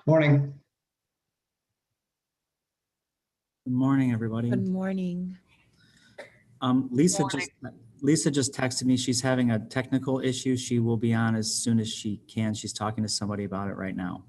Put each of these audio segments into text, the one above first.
Morning. Good morning, everybody. Good morning. Lisa just texted me. She's having a technical issue. She will be on as soon as she can. She's talking to somebody about it right now.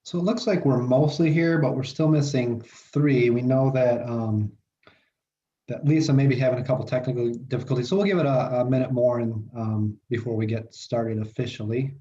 So it looks like we're mostly here, but we're still missing three. We know that that Lisa may be having a couple technical difficulties, so we'll give it a minute more and before we get started officially.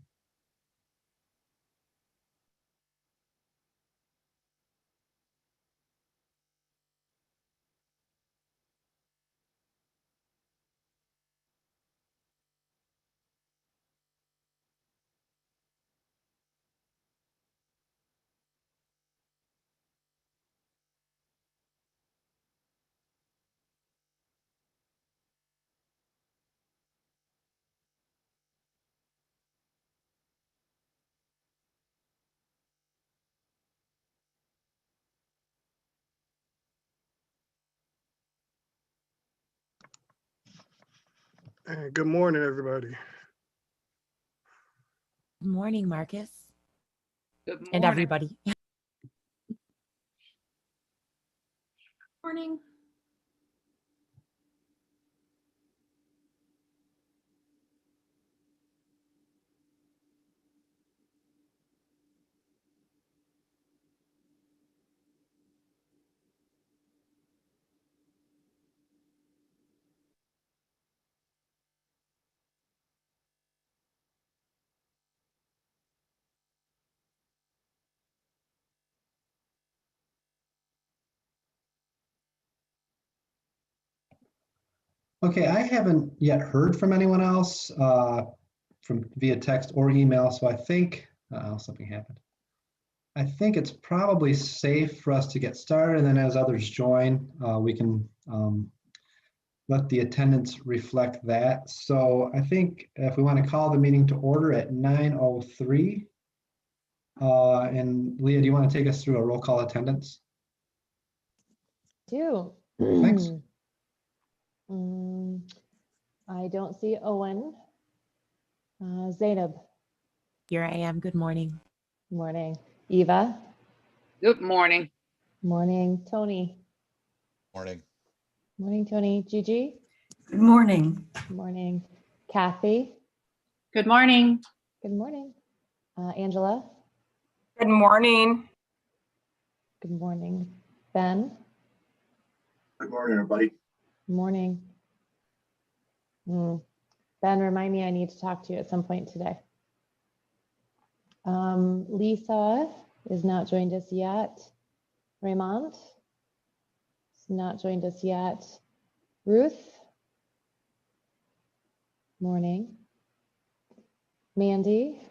Good morning, everybody. Good morning, Marcus. Good morning. And everybody. Morning. Okay, I haven't yet heard from anyone else from via text or email, so I think something happened. I think it's probably safe for us to get started, and then as others join, we can let the attendance reflect that. So I think if we want to call the meeting to order at 9:03, and Leah, do you want to take us through a roll call attendance? Thanks. I don't see Owen. Zainab. Here I am. Good morning. Morning. Eva. Good morning. Morning. Tony. Morning. Morning, Tony. Gigi? Good morning. Good morning. Kathy? Good morning. Good morning. Angela? Good morning. Good morning. Ben? Good morning, everybody. Good morning. Ben, remind me I need to talk to you at some point today. Lisa is not joined us yet. Raymond is not joined us yet. Ruth? Morning. Mandy?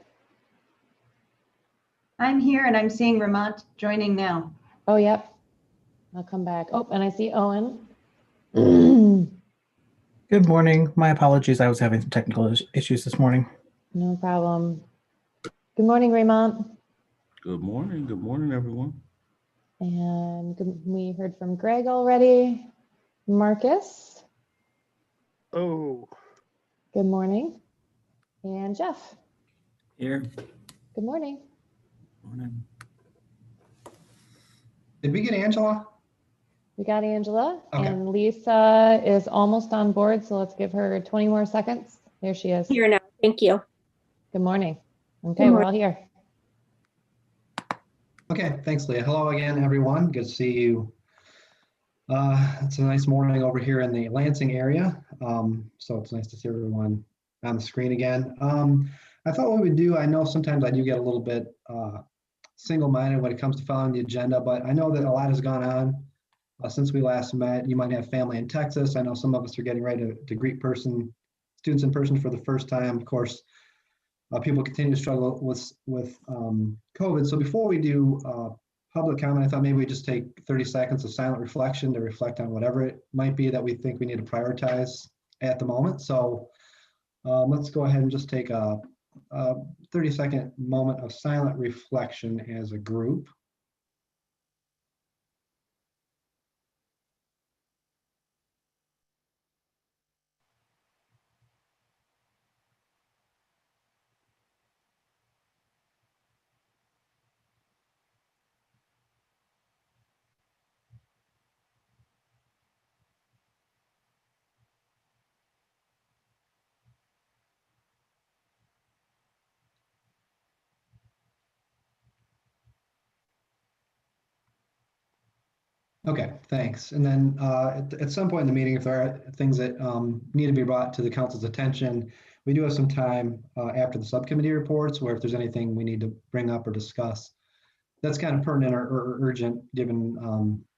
I'm here and I'm seeing Ramont joining now. Oh, yep. I'll come back. Oh, and I see Owen. No Good morning. My apologies. I was having some technical issues this morning. problem. Good morning, Raymond. Good morning, everyone. And we heard from Greg already. Marcus, Oh, good morning. And Jeff, Here. good morning. Morning. Did we get Angela? We got Angela, Okay. and Lisa is almost on board, so let's give her 20 more seconds. There she is. Here now. Thank you. Good morning. Okay, Good we're all here. Okay, thanks, Leah. Hello again, everyone. Good to see you. It's a nice morning over here in the Lansing area. So it's nice to see everyone on the screen again. I thought what we would do, I know sometimes I do get a little bit single-minded when it comes to following the agenda, but I know that a lot has gone on since we last met. You might have family in Texas. I know some of us are getting ready to greet students in person for the first time. Of course, people continue to struggle with COVID. So before we do public comment, I thought maybe we just take 30 seconds of silent reflection to reflect on whatever it might be that we think we need to prioritize at the moment. So let's go ahead and just take a 30-second moment of silent reflection as a group. Okay, thanks. And then at some point in the meeting, if there are things that need to be brought to the council's attention, we do have some time after the subcommittee reports where if there's anything we need to bring up or discuss, that's kind of pertinent or urgent given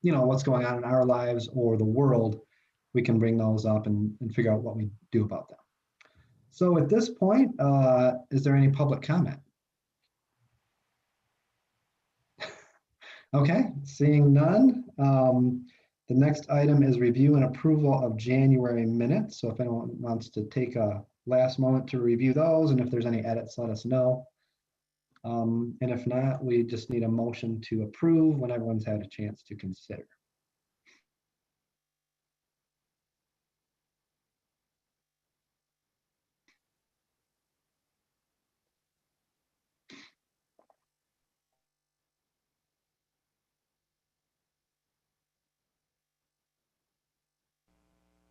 what's going on in our lives or the world, we can bring those up and figure out what we do about them. So at this point, is there any public comment? Okay, seeing none. The next item is review and approval of January minutes. So if anyone wants to take a last moment to review those, and if there's any edits, let us know. And if not, we just need a motion to approve when everyone's had a chance to consider.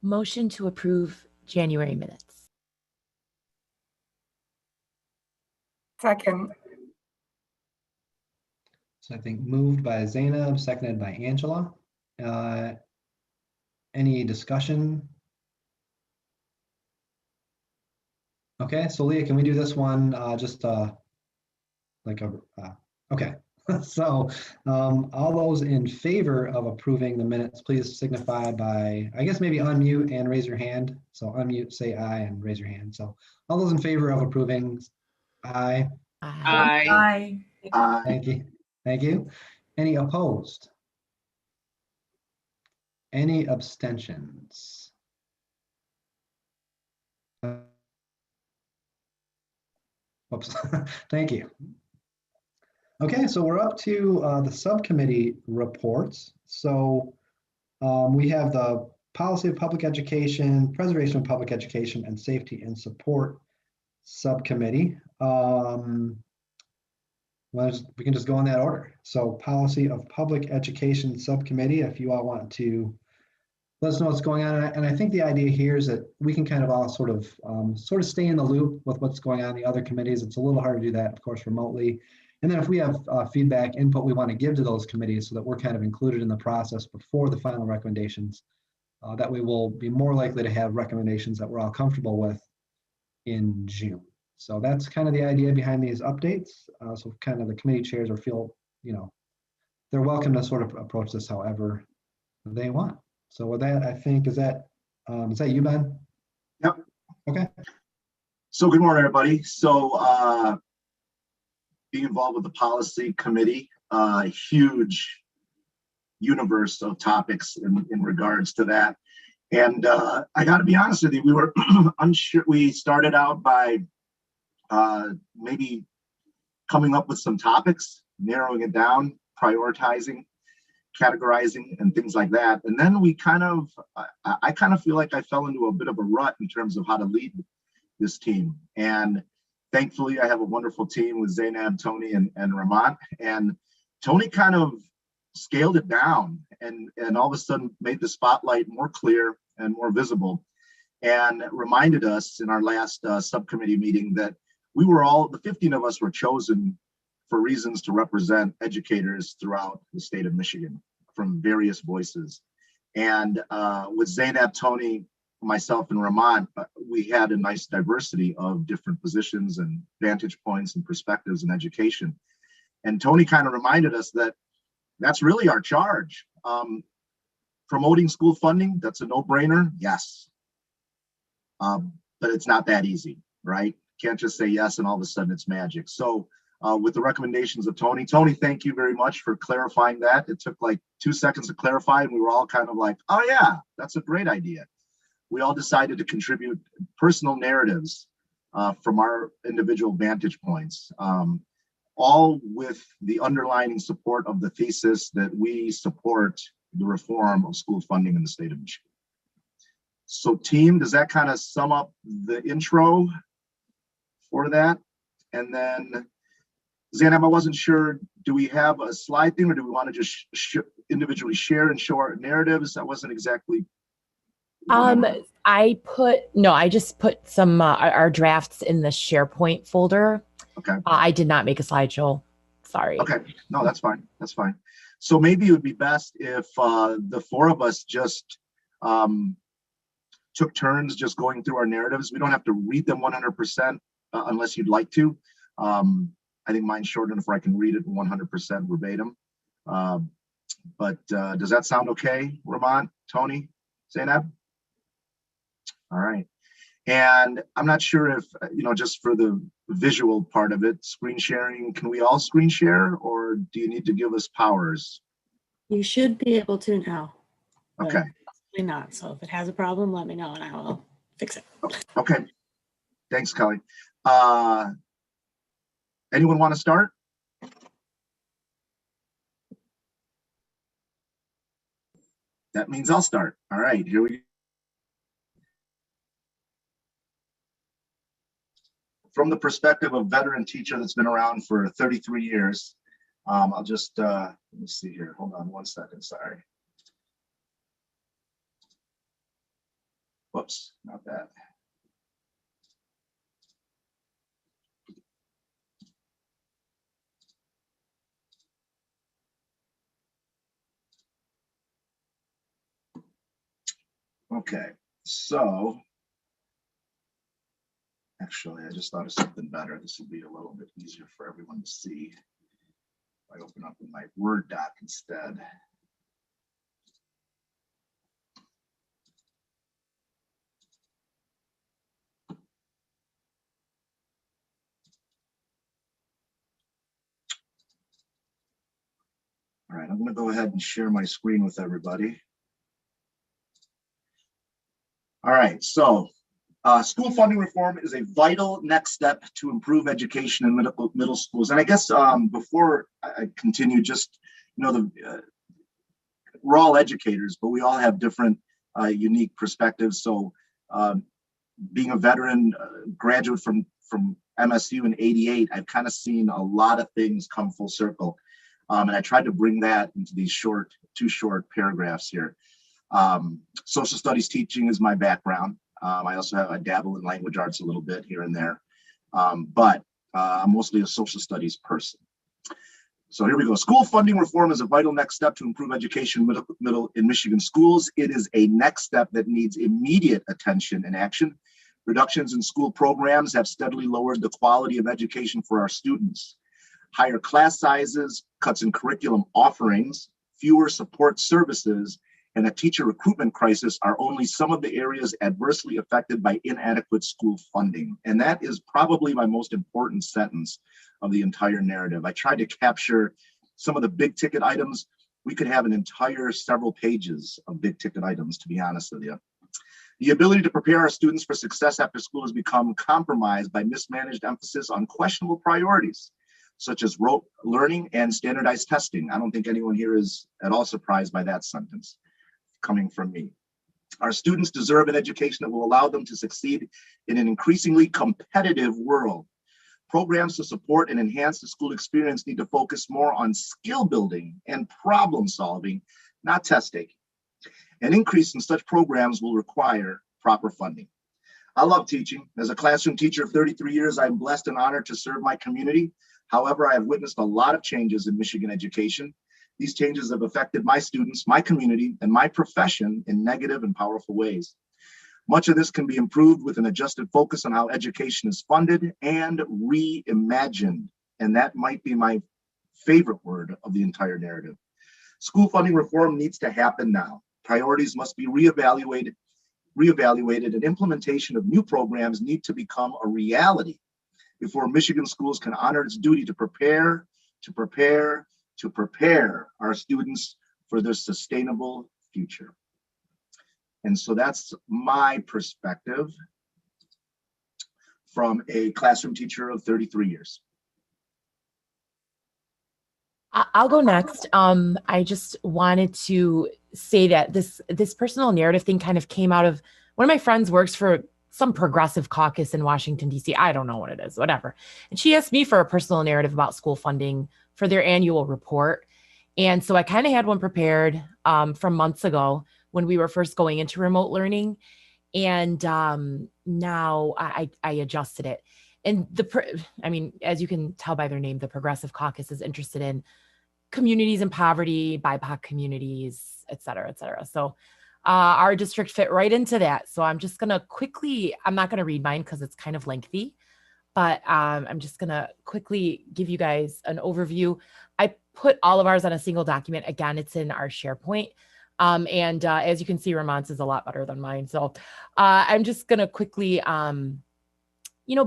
Motion to approve January minutes. Second. So I think moved by Zainab, seconded by Angela. Any discussion? Okay, so Leah, can we do this one okay. So all those in favor of approving the minutes, please signify by, I guess maybe unmute and raise your hand. So unmute, say aye and raise your hand. So all those in favor of approving, aye. Aye. Thank you. Thank you. Any opposed? Any abstentions? Oops. Thank you. Okay, so we're up to the subcommittee reports. So we have the Policy of Public Education, Preservation of Public Education, and Safety and Support Subcommittee. We can just go in that order. So Policy of Public Education Subcommittee, if you all want to let us know what's going on. And I think the idea here is that we can kind of all sort of stay in the loop with what's going on in the other committees. It's a little hard to do that, of course, remotely. And then if we have feedback, input we want to give to those committees so that we're kind of included in the process before the final recommendations, that we will be more likely to have recommendations that we're all comfortable with in June. So that's kind of the idea behind these updates. So kind of the committee chairs feel, they're welcome to sort of approach this however they want. So with that, I think, is that you, Ben? Yep. Okay. So good morning, everybody. So being involved with the policy committee, huge universe of topics in regards to that. And I got to be honest with you, we were unsure. We started out by maybe coming up with some topics, narrowing it down, prioritizing, categorizing, and things like that. And then we I kind of feel like I fell into a bit of a rut in terms of how to lead this team. And thankfully, I have a wonderful team with Zainab, Tony, and Ramon. And Tony kind of scaled it down and all of a sudden made the spotlight more clear and more visible, and reminded us in our last subcommittee meeting that we were the 15 of us were chosen for reasons to represent educators throughout the state of Michigan from various voices. And with Zainab, Tony, myself, and Ramon, we had a nice diversity of different positions and vantage points and perspectives in education. And Tony kind of reminded us that that's really our charge. Promoting school funding, that's a no-brainer, yes. But it's not that easy, right? Can't just say yes and all of a sudden it's magic. So with the recommendations of Tony, thank you very much for clarifying that. It took like 2 seconds to clarify and we were all kind of like, oh yeah, that's a great idea. We all decided to contribute personal narratives from our individual vantage points, all with the underlying support of the thesis that we support the reform of school funding in the state of Michigan. So team, does that kind of sum up the intro for that? And then Zainab, I wasn't sure, do we have a slide thing or do we want to just individually share and show our narratives? I wasn't exactly. I just put some our drafts in the SharePoint folder. Okay. I did not make a slideshow. Sorry. Okay. No, that's fine. That's fine. So maybe it would be best if the four of us just took turns just going through our narratives. We don't have to read them 100% unless you'd like to. I think mine's short enough where I can read it 100% verbatim. But does that sound okay, Ramon, Tony, Zainab? All right. And I'm not sure if, just for the visual part of it, screen sharing, can we all screen share or do you need to give us powers? You should be able to now. Okay. Probably not. So if it has a problem, let me know and I will fix it. Okay. Thanks, Kelly. Anyone want to start? That means I'll start. All right, here we go. From the perspective of a veteran teacher that's been around for 33 years, I'll just, let me see here. Hold on 1 second, sorry. Whoops, not that. Okay, so actually, I just thought of something better. This will be a little bit easier for everyone to see if I open up in my Word doc instead. All right, I'm going to go ahead and share my screen with everybody. All right, so school funding reform is a vital next step to improve education in middle schools. And I guess before I continue, just, we're all educators, but we all have different unique perspectives. So being a veteran graduate from MSU in '88, I've kind of seen a lot of things come full circle. And I tried to bring that into these two short paragraphs here. Social studies teaching is my background. I also have a dabble in language arts a little bit here and there, but I'm mostly a social studies person. So here we go. School funding reform is a vital next step to improve education in Michigan schools. It is a next step that needs immediate attention and action. Reductions in school programs have steadily lowered the quality of education for our students. Higher class sizes, cuts in curriculum offerings, fewer support services, and a teacher recruitment crisis are only some of the areas adversely affected by inadequate school funding. And that is probably my most important sentence of the entire narrative. I tried to capture some of the big ticket items. We could have an entire several pages of big ticket items, to be honest with you. The ability to prepare our students for success after school has become compromised by mismanaged emphasis on questionable priorities, such as rote learning and standardized testing. I don't think anyone here is at all surprised by that sentence coming from me. Our students deserve an education that will allow them to succeed in an increasingly competitive world. Programs to support and enhance the school experience need to focus more on skill building and problem solving, not test taking. An increase in such programs will require proper funding. I love teaching. As a classroom teacher of 33 years, I'm blessed and honored to serve my community. However, I have witnessed a lot of changes in Michigan education. These changes have affected my students, my community, and my profession in negative and powerful ways. Much of this can be improved with an adjusted focus on how education is funded and reimagined. And that might be my favorite word of the entire narrative. School funding reform needs to happen now. Priorities must be reevaluated, and implementation of new programs need to become a reality before Michigan schools can honor its duty to prepare our students for their sustainable future. And so that's my perspective from a classroom teacher of 33 years. I'll go next. I just wanted to say that this personal narrative thing kind of came out of one of my friends works for some progressive caucus in Washington, D.C. I don't know what it is, whatever. And she asked me for a personal narrative about school funding for their annual report. And so I kind of had one prepared from months ago when we were first going into remote learning. And now I adjusted it. And as you can tell by their name, the Progressive Caucus is interested in communities in poverty, BIPOC communities, et cetera, et cetera. So our district fit right into that. So I'm just going to quickly, I'm not going to read mine because it's kind of lengthy, but I'm just going to quickly give you guys an overview. I put all of ours on a single document. Again, it's in our SharePoint. And as you can see, Ramon's is a lot better than mine. So I'm just going to quickly,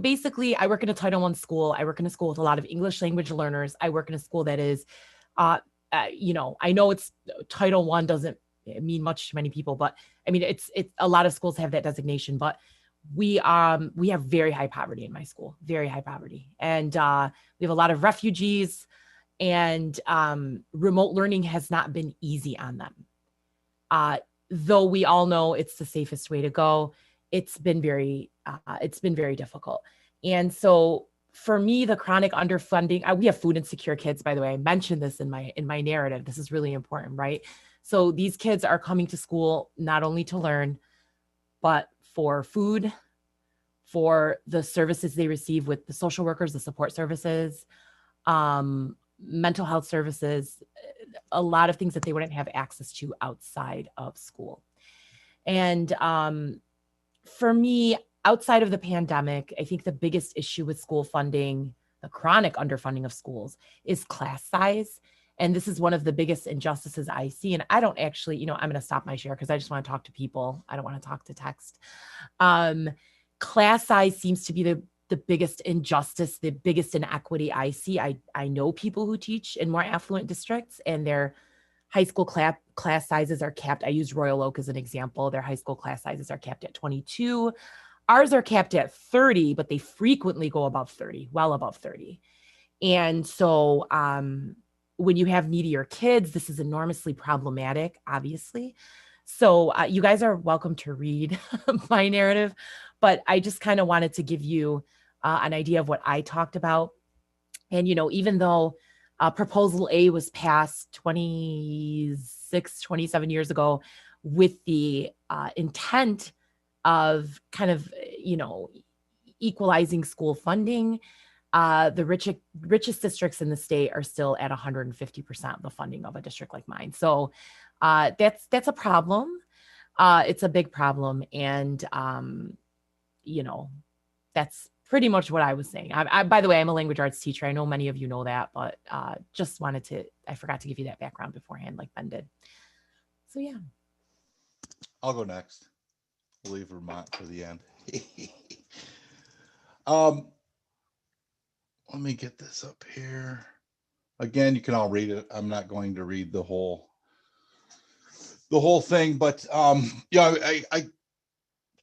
basically I work in a Title I school. I work in a school with a lot of English language learners. I work in a school that is, I know it's Title I doesn't mean much to many people, but I mean, it's a lot of schools have that designation, but we have very high poverty in my school, very high poverty. And we have a lot of refugees, and remote learning has not been easy on them. Though we all know it's the safest way to go, it's been very difficult. And so for me, the chronic underfunding, we have food insecure kids, by the way. I mentioned this in my narrative. This is really important, right? So these kids are coming to school not only to learn, but for food, for the services they receive with the social workers, the support services, mental health services, a lot of things that they wouldn't have access to outside of school. And for me, outside of the pandemic, I think the biggest issue with school funding, the chronic underfunding of schools, is class size. And this is one of the biggest injustices I see. And I don't actually, I'm going to stop my share because I just want to talk to people. I don't want to talk to text. Class size seems to be the biggest injustice, the biggest inequity I see. I know people who teach in more affluent districts, and their high school class sizes are capped. I use Royal Oak as an example. Their high school class sizes are capped at 22. Ours are capped at 30, but they frequently go above 30, well above 30. And so when you have needier kids, this is enormously problematic, obviously. So you guys are welcome to read my narrative, but I just kind of wanted to give you an idea of what I talked about. And, even though Proposal A was passed 27 years ago, with the intent of kind of, equalizing school funding. The richest districts in the state are still at 150% of the funding of a district like mine. So that's a problem. It's a big problem. And, that's pretty much what I was saying. By the way, I'm a language arts teacher. I know many of you know that, but just I forgot to give you that background beforehand like Ben did. So yeah. I'll go next. We'll leave Vermont for the end. Let me get this up here. Again, you can all read it. I'm not going to read the whole thing, but I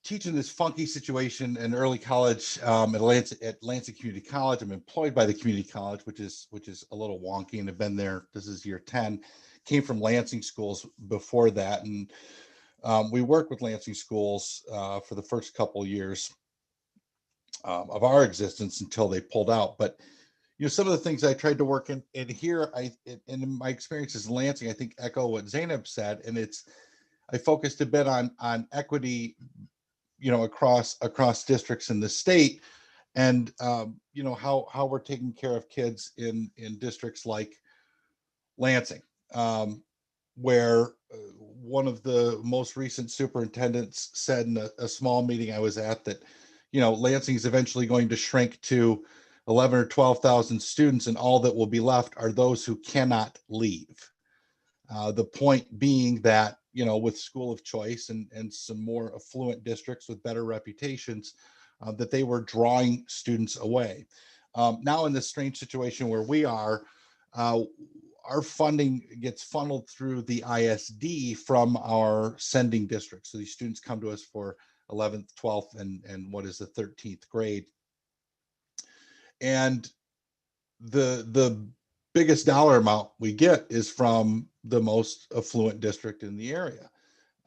teach in this funky situation in early college at Lansing Community College. I'm employed by the community college, which is a little wonky, and have been there. This is year 10. Came from Lansing schools before that, and we worked with Lansing schools for the first couple years of our existence until they pulled out. But some of the things I tried to work in here, in my experiences in Lansing, I think echo what Zainab said, and I focused a bit on equity, across districts in the state, and how we're taking care of kids in districts like Lansing, where one of the most recent superintendents said in a small meeting I was at that, Lansing is eventually going to shrink to 11 or 12,000 students, and all that will be left are those who cannot leave. The point being that, with school of choice and some more affluent districts with better reputations, that they were drawing students away. Now in this strange situation where we are, our funding gets funneled through the ISD from our sending districts. So these students come to us for 11th, 12th, and what is the 13th grade. And the biggest dollar amount we get is from the most affluent district in the area.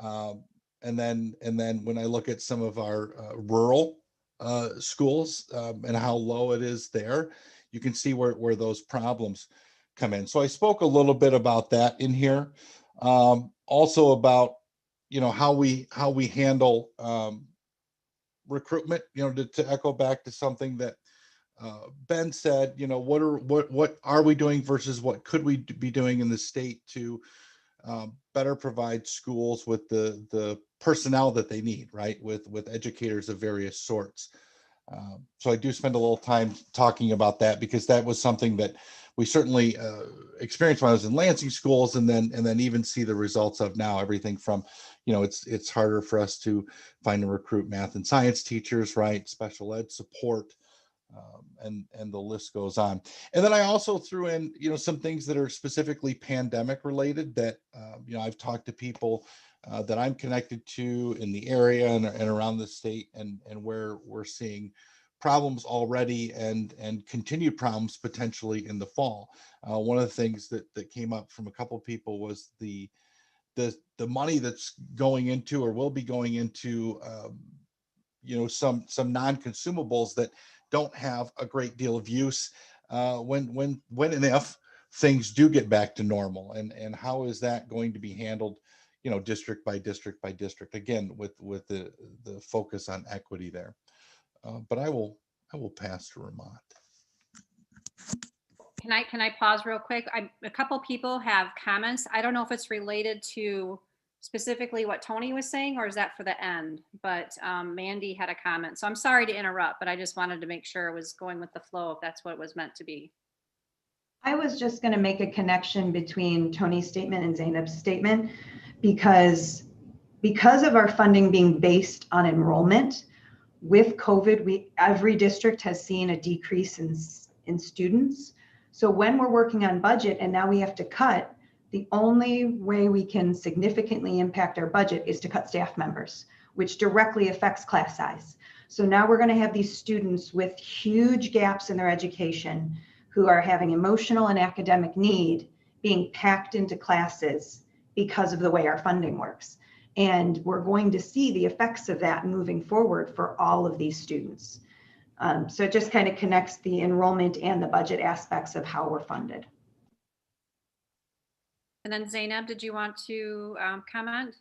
And then when I look at some of our rural schools and how low it is there, you can see where those problems come in. So I spoke a little bit about that in here. Also about, how we handle recruitment, to echo back to something that Ben said, what are we doing versus what could we be doing in the state to better provide schools with the personnel that they need, right? With educators of various sorts. So I do spend a little time talking about that, because that was something that we certainly experienced when I was in Lansing schools, and then even see the results of now. Everything from, it's harder for us to find and recruit math and science teachers, right? Special ed support. And the list goes on. And then I also threw in, some things that are specifically pandemic related that, I've talked to people that I'm connected to in the area and around the state, and where we're seeing problems already and continued problems potentially in the fall. One of the things that came up from a couple of people was the money that's going into or will be going into, some non-consumables that don't have a great deal of use when and if things do get back to normal, and how is that going to be handled, district by district by district, again with the focus on equity there. But I will pass to Ramont. Can I pause real quick? A couple people have comments. I don't know if it's related to specifically what Tony was saying, or is that for the end? But Mandy had a comment. So I'm sorry to interrupt, but I just wanted to make sure it was going with the flow, if that's what it was meant to be. I was just going to make a connection between Tony's statement and Zainab's statement, because of our funding being based on enrollment, with COVID, every district has seen a decrease in students. So when we're working on budget and now we have to cut, the only way we can significantly impact our budget is to cut staff members, which directly affects class size. So now we're going to have these students with huge gaps in their education who are having emotional and academic need being packed into classes because of the way our funding works. And we're going to see the effects of that moving forward for all of these students. So it just kind of connects the enrollment and the budget aspects of how we're funded. And then Zainab, did you want to comment?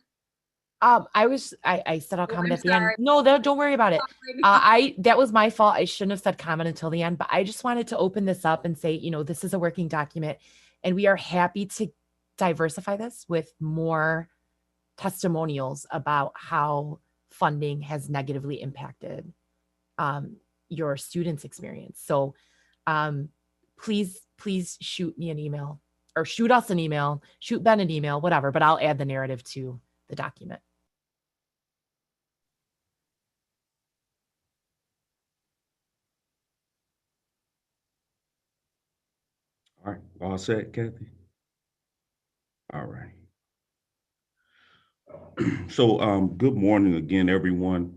I said I'll Oh, comment I'm at the end. sorry. No, don't worry about it. Sorry. That was my fault. I shouldn't have said comment until the end, but I just wanted to open this up and say, this is a working document and we are happy to diversify this with more testimonials about how funding has negatively impacted your students' experience. So please shoot me an email or shoot us an email, shoot Ben an email, whatever, but I'll add the narrative to the document. All right, all set, Kathy? All right. So, good morning again, everyone.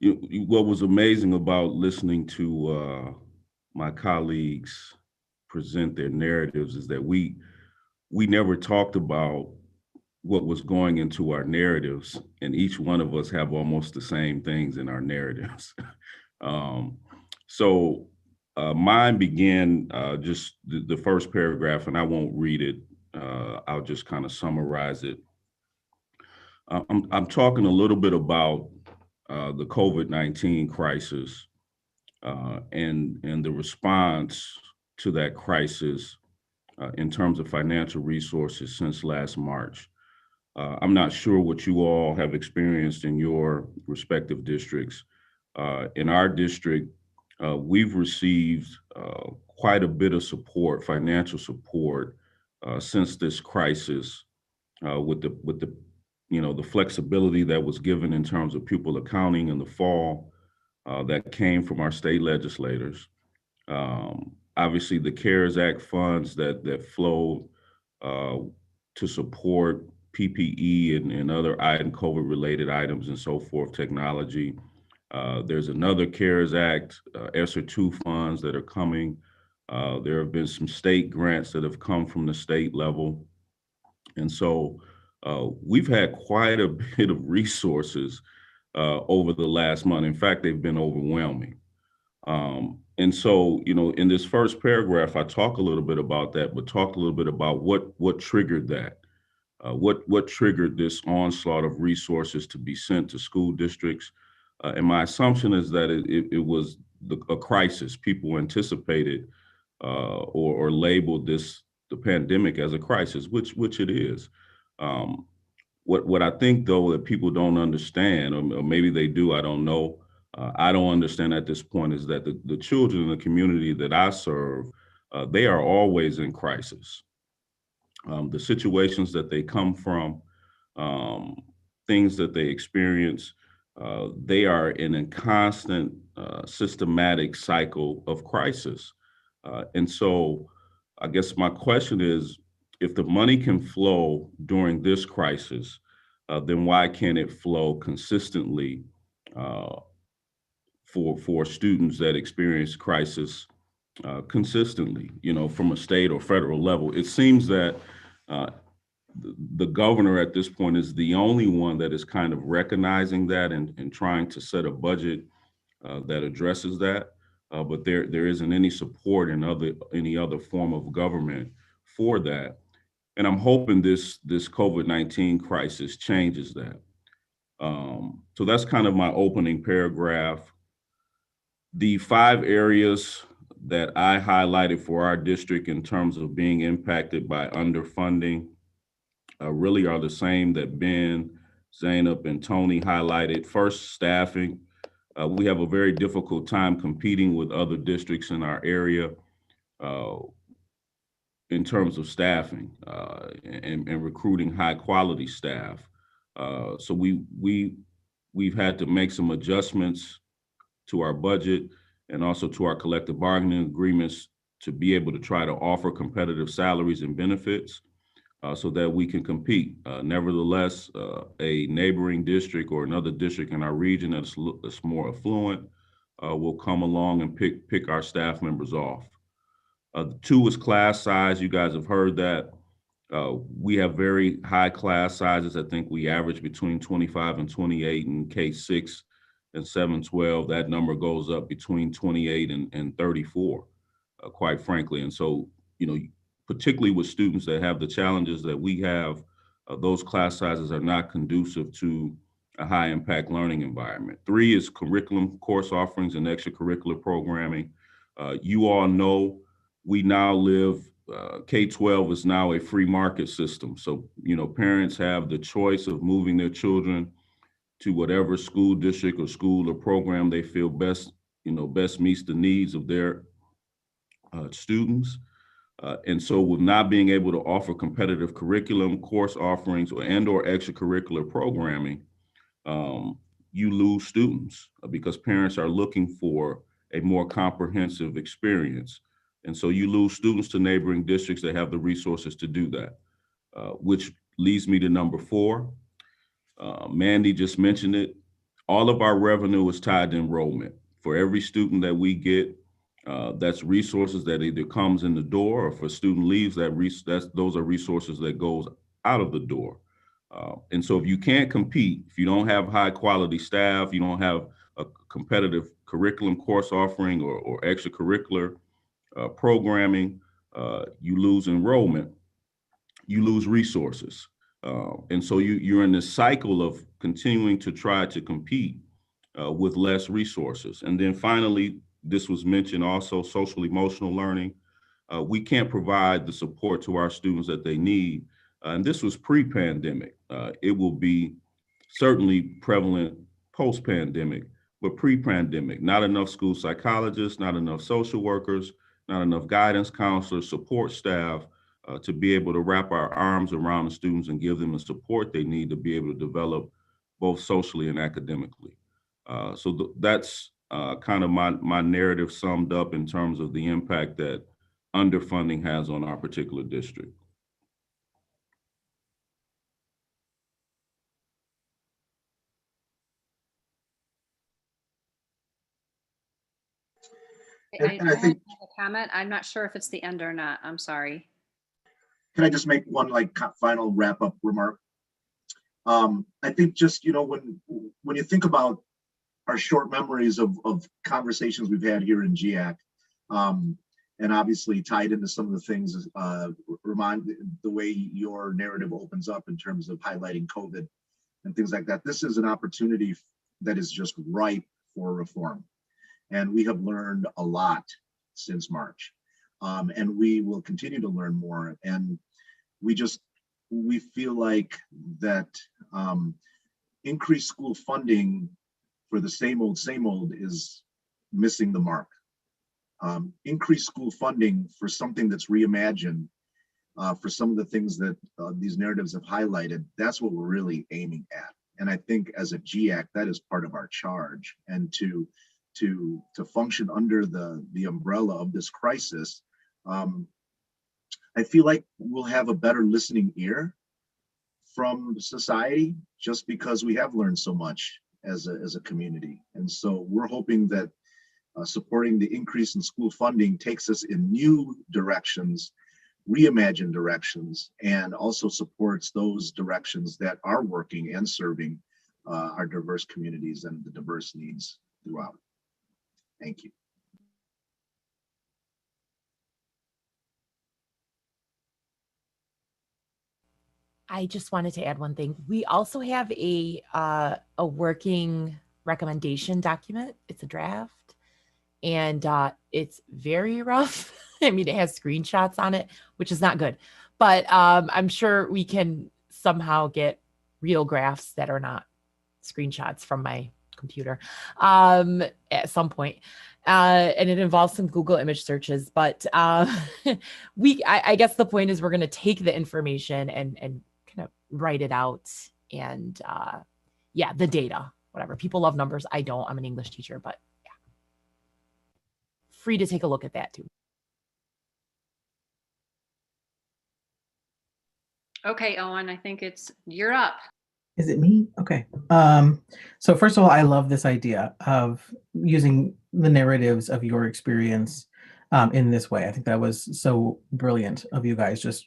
What was amazing about listening to my colleagues present their narratives is that we never talked about what was going into our narratives, and each one of us have almost the same things in our narratives. So mine began just the first paragraph, and I won't read it. I'll just kind of summarize it. I'm talking a little bit about the COVID-19 crisis and the response to that crisis in terms of financial resources since last March. I'm not sure what you all have experienced in your respective districts. In our district, we've received quite a bit of support, financial support, since this crisis, with the flexibility that was given in terms of pupil accounting in the fall, that came from our state legislators. Obviously, the CARES Act funds that flowed to support PPE and other COVID-related items and so forth, technology. There's another CARES Act, ESSER 2 funds that are coming. There have been some state grants that have come from the state level. And so we've had quite a bit of resources over the last month. In fact, they've been overwhelming. And so, in this first paragraph, I talk a little bit about that, but talk a little bit about what triggered that. What triggered this onslaught of resources to be sent to school districts? And my assumption is that it was a crisis. People anticipated or labeled the pandemic as a crisis, which it is. What I think, though, that people don't understand, or maybe they do, I don't know. I don't understand at this point is that the children in the community that I serve, they are always in crisis. The situations that they come from, things that they experience, they are in a constant, systematic cycle of crisis. And so I guess my question is, if the money can flow during this crisis, then why can't it flow consistently for students that experience crisis consistently, from a state or federal level? It seems that the governor at this point is the only one that is kind of recognizing that and trying to set a budget that addresses that. But there isn't any support in any other form of government for that. And I'm hoping this COVID-19 crisis changes that. So that's kind of my opening paragraph. The 5 areas that I highlighted for our district in terms of being impacted by underfunding really are the same that Ben, Zainab, and Tony highlighted. First, staffing. We have a very difficult time competing with other districts in our area in terms of staffing and recruiting high quality staff. So we've had to make some adjustments to our budget and also to our collective bargaining agreements to be able to try to offer competitive salaries and benefits so that we can compete. Nevertheless, a neighboring district or another district in our region that's more affluent will come along and pick our staff members off. 2 is class size. You guys have heard that. We have very high class sizes. I think we average between 25 and 28 in K6 and 712. That number goes up between 28 and 34, quite frankly. And so, particularly with students that have the challenges that we have, those class sizes are not conducive to a high impact learning environment. 3 is curriculum course offerings and extracurricular programming. You all know we now live, K-12 is now a free market system. So, parents have the choice of moving their children to whatever school district or school or program they feel best meets the needs of their students. And so with not being able to offer competitive curriculum, course offerings, or extracurricular programming, you lose students because parents are looking for a more comprehensive experience. And so you lose students to neighboring districts that have the resources to do that, which leads me to number 4. Mandy just mentioned it. All of our revenue is tied to enrollment. For every student that we get, that's resources that either comes in the door, or if a student leaves, those are resources that goes out of the door. And so if you can't compete, if you don't have high quality staff, you don't have a competitive curriculum course offering or extracurricular programming, you lose enrollment, you lose resources. And so you're in this cycle of continuing to try to compete with less resources. And then finally, this was mentioned also, social emotional learning. We can't provide the support to our students that they need. And this was pre-pandemic. It will be certainly prevalent post-pandemic, but pre-pandemic, not enough school psychologists, not enough social workers, not enough guidance counselors, support staff to be able to wrap our arms around the students and give them the support they need to be able to develop both socially and academically. So that's kind of my narrative summed up in terms of the impact that underfunding has on our particular district. And I think, have a comment. I'm not sure if it's the end or not. I'm sorry. can I just make one final wrap up remark? I think just, when you think about our short memories of conversations we've had here in GEAC, and obviously tied into some of the things, remind the way your narrative opens up in terms of highlighting COVID and things like that. This is an opportunity that is just ripe for reform. And we have learned a lot since March. And we will continue to learn more. And we feel like that increased school funding for the same old is missing the mark. Increased school funding for something that's reimagined, for some of the things that these narratives have highlighted, that's what we're really aiming at. And I think as a GEAC, that is part of our charge. And to function under the umbrella of this crisis, I feel like we'll have a better listening ear from society just because we have learned so much as a community. And so we're hoping that supporting the increase in school funding takes us in new directions, reimagined directions, and also supports those directions that are working and serving our diverse communities and the diverse needs throughout. Thank you. I just wanted to add one thing. We also have a working recommendation document. It's a draft, and it's very rough. I mean, it has screenshots on it, which is not good. But I'm sure we can somehow get real graphs that are not screenshots from my computer at some point. And it involves some Google image searches. But I guess the point is we're going to take the information and kind of write it out. And yeah, the data, whatever. People love numbers. I don't. I'm an English teacher, but yeah. Free to take a look at that too. Okay, Owen, I think you're up. Is it me? Okay. So first of all, I love this idea of using the narratives of your experience in this way. I think that was so brilliant of you guys. Just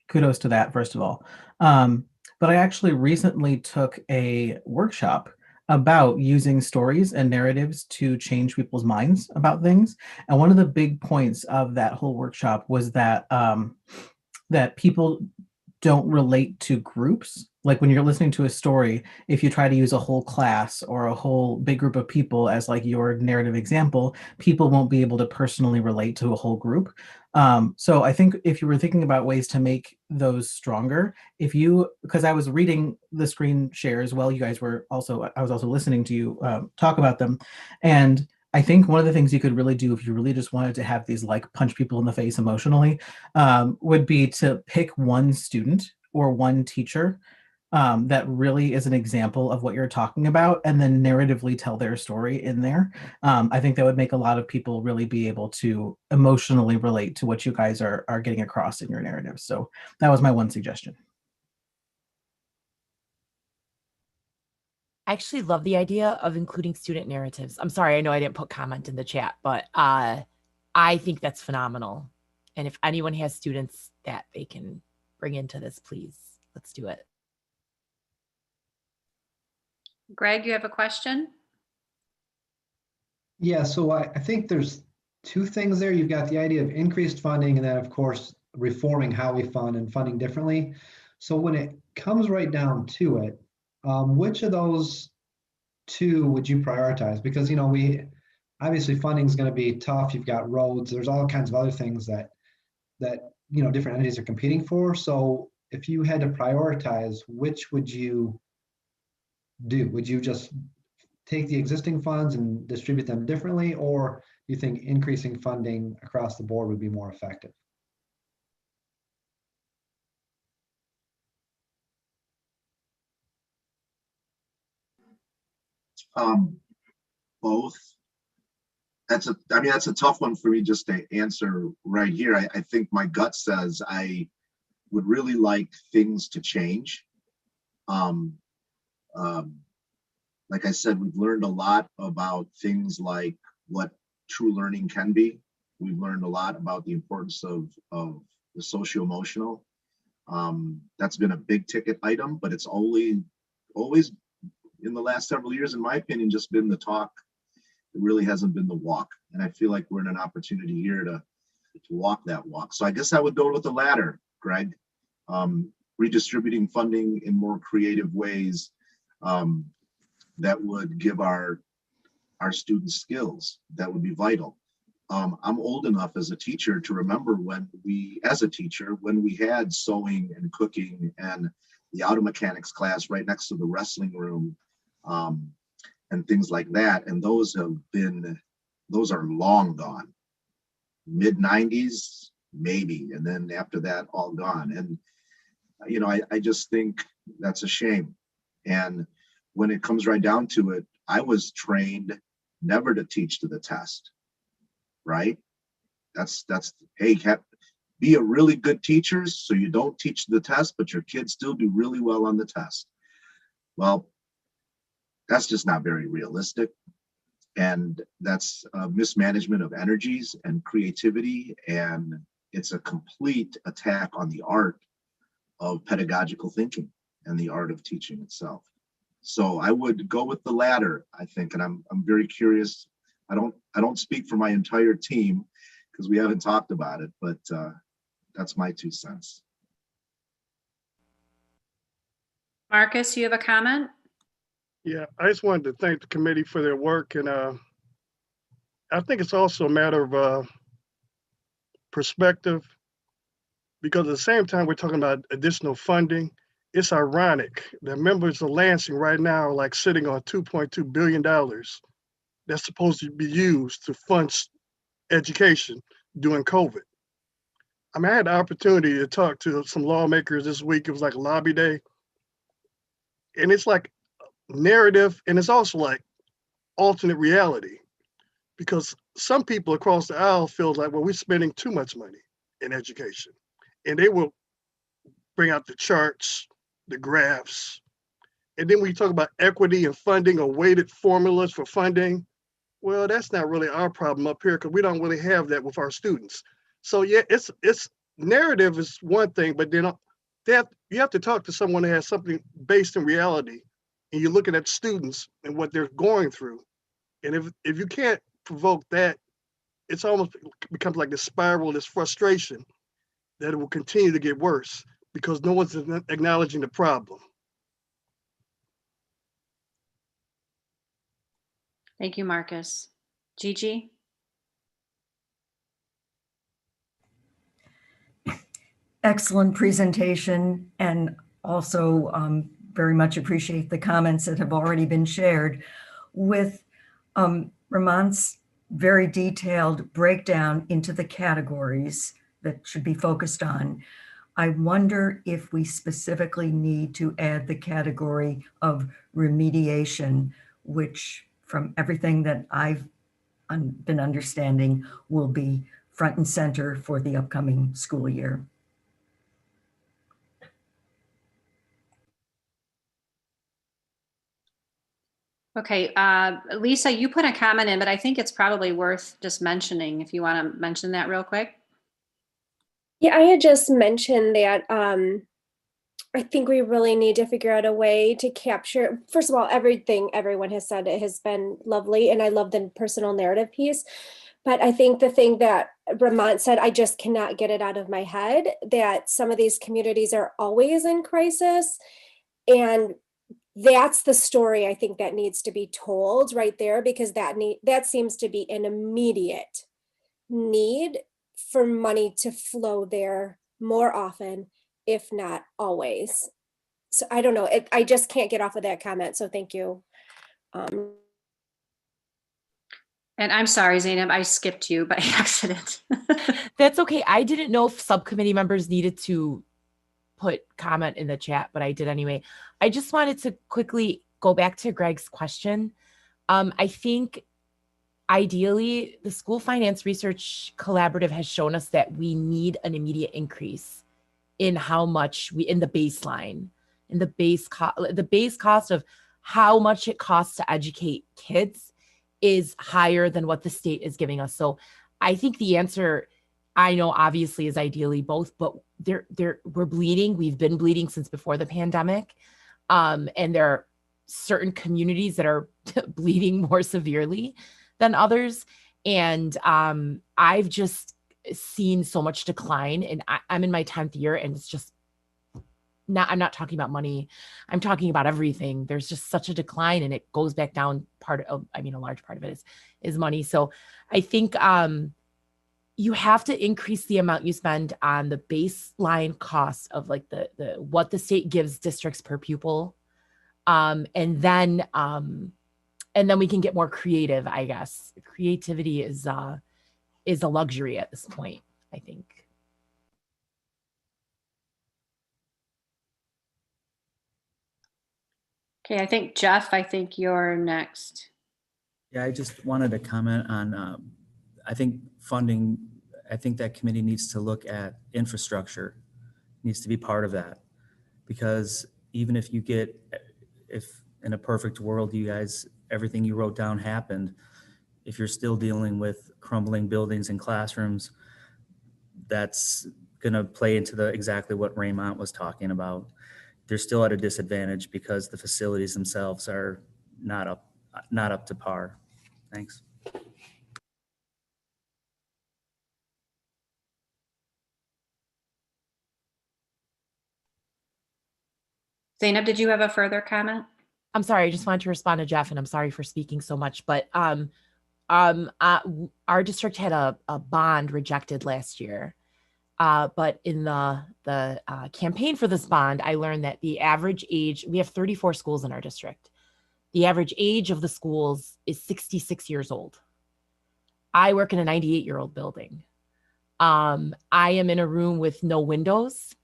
kudos to that, first of all. But I actually recently took a workshop about using stories and narratives to change people's minds about things. And one of the big points of that whole workshop was that that people don't relate to groups. Like when you're listening to a story, if you try to use a whole class or a whole big group of people as like your narrative example, people won't be able to personally relate to a whole group. So I think if you were thinking about ways to make those stronger, because I was reading the screen shares while you guys were also, I was also listening to you talk about them. And I think one of the things you could really do if you really just wanted to have these like punch people in the face emotionally would be to pick one student or one teacher that really is an example of what you're talking about and then narratively tell their story in there. I think that would make a lot of people really be able to emotionally relate to what you guys are getting across in your narrative. So that was my one suggestion. I actually love the idea of including student narratives. I'm sorry, I know I didn't put comment in the chat, but I think that's phenomenal. And if anyone has students that they can bring into this, please, let's do it. Greg, you have a question? Yeah, so I think there's two things there. You've got the idea of increased funding and then of course reforming how we fund and funding differently. So when it comes right down to it, which of those two would you prioritize? Because we obviously funding is going to be tough. You've got roads. There's all kinds of other things that different entities are competing for. So if you had to prioritize, which would you do? Would you just take the existing funds and distribute them differently, or do you think increasing funding across the board would be more effective? Both. That's a tough one for me just to answer right here. I think my gut says I would really like things to change. Like I said, we've learned a lot about things like what true learning can be. We've learned a lot about the importance of the socio-emotional. That's been a big ticket item, but it's always in the last several years, in my opinion, just been the talk. It really hasn't been the walk. And I feel like we're in an opportunity here to walk that walk. So I guess I would go with the latter, Greg. Redistributing funding in more creative ways that would give our students skills that would be vital. I'm old enough as a teacher to remember when we had sewing and cooking and the auto mechanics class right next to the wrestling room and things like that. And those are long gone. Mid 90s, maybe. And then after that, all gone. And, I just think that's a shame. And when it comes right down to it, I was trained never to teach to the test, right? Be a really good teacher so you don't teach the test, but your kids still do really well on the test. Well, that's just not very realistic. And that's a mismanagement of energies and creativity. And it's a complete attack on the art of pedagogical thinking and the art of teaching itself. So I would go with the latter, I think. And I'm very curious. I don't speak for my entire team because we haven't talked about it, but that's my 2 cents. Marcus, you have a comment? Yeah, I just wanted to thank the committee for their work. And I think it's also a matter of perspective, because at the same time we're talking about additional funding. It's ironic that members of Lansing right now are like sitting on $2.2 billion that's supposed to be used to fund education during COVID. I mean, I had the opportunity to talk to some lawmakers this week. It was like a lobby day. And it's like narrative, and it's also like alternate reality, because some people across the aisle feel like, well, we're spending too much money in education. And they will bring out the charts, the graphs. And then when you talk about equity and funding or weighted formulas for funding, well, that's not really our problem up here because we don't really have that with our students. So yeah, it's narrative is one thing, but then you have to talk to someone that has something based in reality, and you're looking at students and what they're going through. And if you can't provoke that, it's almost becomes like this spiral, this frustration that it will continue to get worse. because no one's acknowledging the problem. Thank you, Marcus. Gigi? Excellent presentation, and also very much appreciate the comments that have already been shared. With Ramon's very detailed breakdown into the categories that should be focused on, I wonder if we specifically need to add the category of remediation, which from everything that I've been understanding will be front and center for the upcoming school year. Okay, Lisa, you put a comment in, but I think it's probably worth just mentioning if you want to mention that real quick. Yeah, I had just mentioned that I think we really need to figure out a way to capture, first of all, everything everyone has said, it has been lovely, and I love the personal narrative piece. But I think the thing that Ramon said, I just cannot get it out of my head, that some of these communities are always in crisis. And that's the story I think that needs to be told right there, because that seems to be an immediate need for money to flow there more often, if not always. So I don't know, I just can't get off of that comment, so thank you. And I'm sorry, Zainab, I skipped you by accident. That's okay. I didn't know if subcommittee members needed to put comment in the chat, but I did anyway. I just wanted to quickly go back to Greg's question. I think ideally the School Finance Research Collaborative has shown us that we need an immediate increase in how much in the baseline, in the base cost of how much it costs to educate kids is higher than what the state is giving us. So I think the answer, I know obviously is ideally both, but we're bleeding. We've been bleeding since before the pandemic. And there are certain communities that are bleeding more severely than others. And I've just seen so much decline, and I'm in my 10th year, and it's just I'm not talking about money. I'm talking about everything. There's just such a decline, and it goes back down. A large part of it is money. So I think you have to increase the amount you spend on the baseline cost of like the what the state gives districts per pupil. And then we can get more creative, I guess. Creativity is a luxury at this point, I think. Okay, I think Jeff, you're next. Yeah, I just wanted to comment on, I think funding, I think that committee needs to look at infrastructure, needs to be part of that. Because even if in a perfect world, you guys, everything you wrote down happened, if you're still dealing with crumbling buildings and classrooms, that's gonna play into exactly what Raymond was talking about. They're still at a disadvantage because the facilities themselves are not up to par. Thanks. Zainab, did you have a further comment? I'm sorry, I just wanted to respond to Jeff, and I'm sorry for speaking so much, but our district had a bond rejected last year. But in the campaign for this bond, I learned that the average age, we have 34 schools in our district. The average age of the schools is 66 years old. I work in a 98-year-old building. I am in a room with no windows.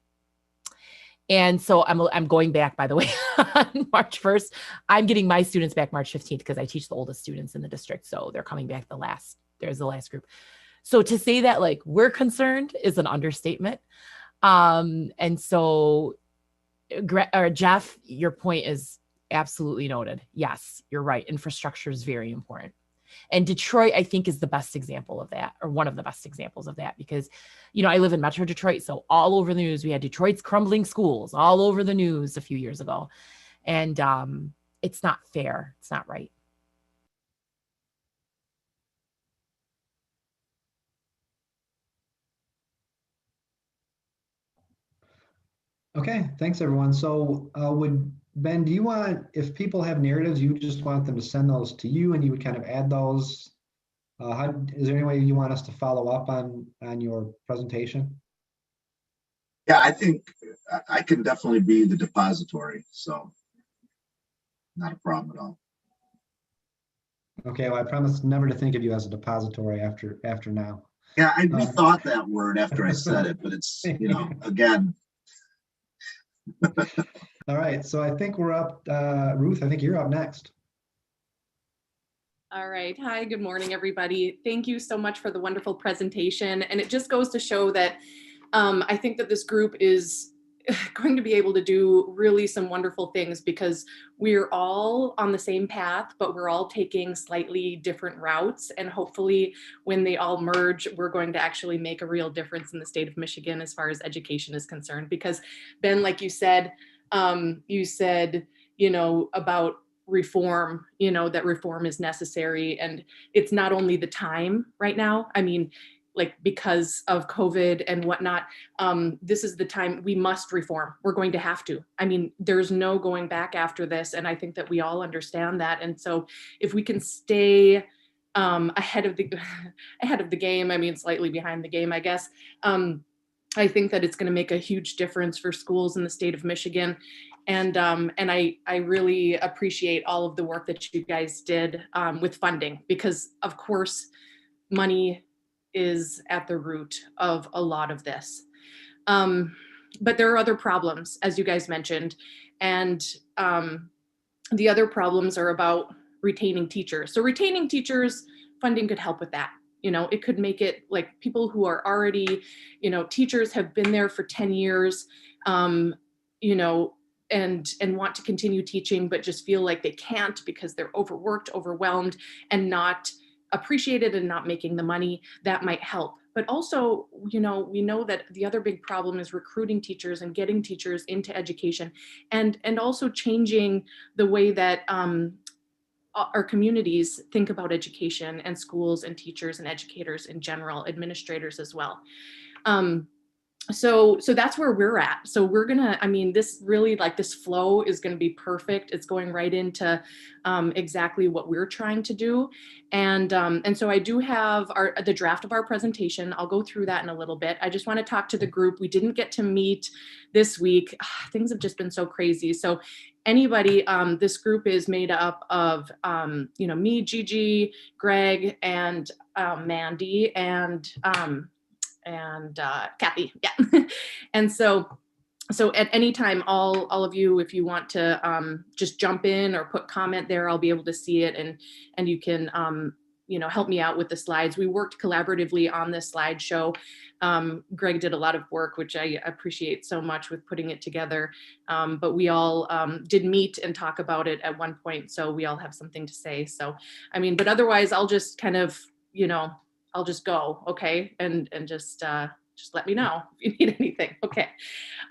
And so I'm going back, by the way, on March 1st. I'm getting my students back March 15th because I teach the oldest students in the district. So they're coming back there's the last group. So to say that like we're concerned is an understatement. And so Jeff, your point is absolutely noted. Yes, you're right. Infrastructure is very important. And Detroit, I think, is the best example of that, or one of the best examples of that, because, I live in Metro Detroit. So all over the news, we had Detroit's crumbling schools all over the news a few years ago. And it's not fair. It's not right. Okay, thanks everyone. So Ben, do you want, if people have narratives, you just want them to send those to you and you would kind of add those? Is there any way you want us to follow up on your presentation? Yeah, I think I can definitely be the depository, so not a problem at all. Okay, well, I promise never to think of you as a depository after now. Yeah, I rethought that word after I said it, but it's, again. All right, so I think we're up. Ruth, I think you're up next. All right. Hi, good morning, everybody. Thank you so much for the wonderful presentation. And it just goes to show that I think that this group is going to be able to do really some wonderful things because we're all on the same path, but we're all taking slightly different routes. And hopefully when they all merge, we're going to actually make a real difference in the state of Michigan as far as education is concerned. Because Ben, like you said, about reform, that reform is necessary. And it's not only the time right now. I mean, like because of COVID and whatnot, this is the time we must reform. We're going to have to. I mean, there's no going back after this. And I think that we all understand that. And so if we can stay ahead of the game, I mean, slightly behind the game, I guess, I think that it's going to make a huge difference for schools in the state of Michigan. And I really appreciate all of the work that you guys did with funding, because of course, money is at the root of a lot of this. But there are other problems, as you guys mentioned, and the other problems are about retaining teachers. So retaining teachers, funding could help with that. It could make it like people who are already, teachers have been there for 10 years, and want to continue teaching, but just feel like they can't because they're overworked, overwhelmed, and not appreciated and not making the money. That might help. But also, we know that the other big problem is recruiting teachers and getting teachers into education, and also changing the way that our communities think about education and schools and teachers and educators in general, administrators as well. So that's where we're at. So we're gonna, this really, like, this flow is gonna be perfect. It's going right into exactly what we're trying to do. And so I do have the draft of our presentation. I'll go through that in a little bit. I just want to talk to the group. We didn't get to meet this week. Things have just been so crazy. So anybody, this group is made up of, me, Gigi, Greg, and Mandy, and Kathy. Yeah. And so at any time, all of you, if you want to just jump in or put comment there, I'll be able to see it, and you can help me out with the slides. We worked collaboratively on this slideshow. Greg did a lot of work, which I appreciate so much, with putting it together. But we all did meet and talk about it at one point, so we all have something to say. So, but otherwise, I'll just kind of, I'll just go, okay, and just let me know if you need anything. Okay,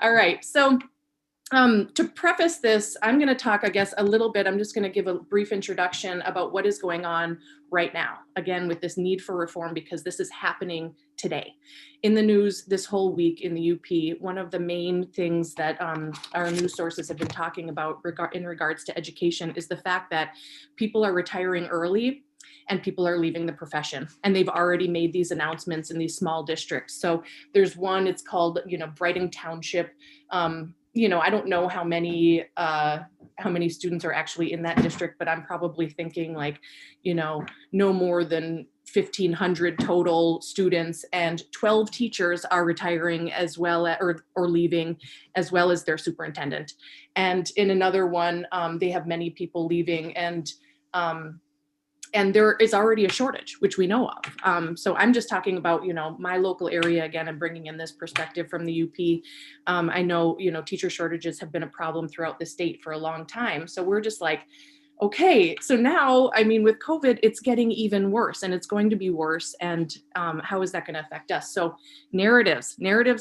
all right. So to preface this, I'm going to talk, I guess, a little bit. I'm just going to give a brief introduction about what is going on right now, again, with this need for reform, because this is happening today. In the news this whole week in the UP, one of the main things that our news sources have been talking about in regards to education is the fact that people are retiring early and people are leaving the profession. And they've already made these announcements in these small districts. So there's one, it's called, Brighton Township. I don't know how many students are actually in that district, but I'm probably thinking like, no more than 1,500 total students, and 12 teachers are retiring as well, or leaving, as well as their superintendent. And in another one, they have many people leaving, and there is already a shortage, which we know of. So I'm just talking about, my local area again, and bringing in this perspective from the UP. I know, teacher shortages have been a problem throughout the state for a long time. So we're just like, okay, so now, with COVID, it's getting even worse, and it's going to be worse. And how is that going to affect us? So narratives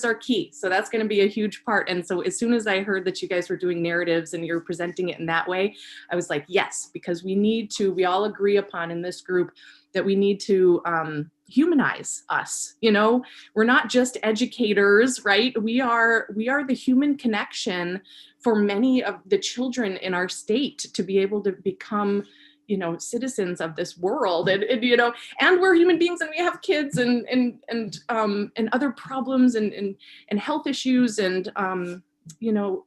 are key. So that's going to be a huge part. And so as soon as I heard that you guys were doing narratives and you're presenting it in that way, I was like, yes, because we all agree upon in this group that we need to humanize us. You know, we're not just educators, right? We are the human connection for many of the children in our state to be able to become, you know, citizens of this world. And you know, and we're human beings, and we have kids and other problems and health issues and you know,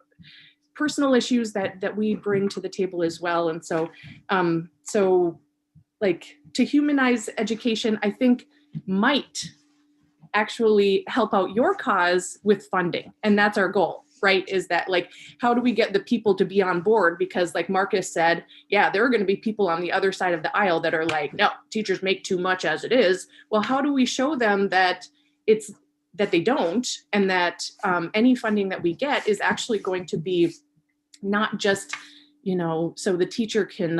personal issues that we bring to the table as well. And so like, to humanize education, I think might actually help out your cause with funding. And that's our goal, right? Is that, like, how do we get the people to be on board? Because like Marcus said, yeah, there are going to be people on the other side of the aisle that are like, no, teachers make too much as it is. Well, how do we show them that that they don't, and that any funding that we get is actually going to be not just, you know, so the teacher can,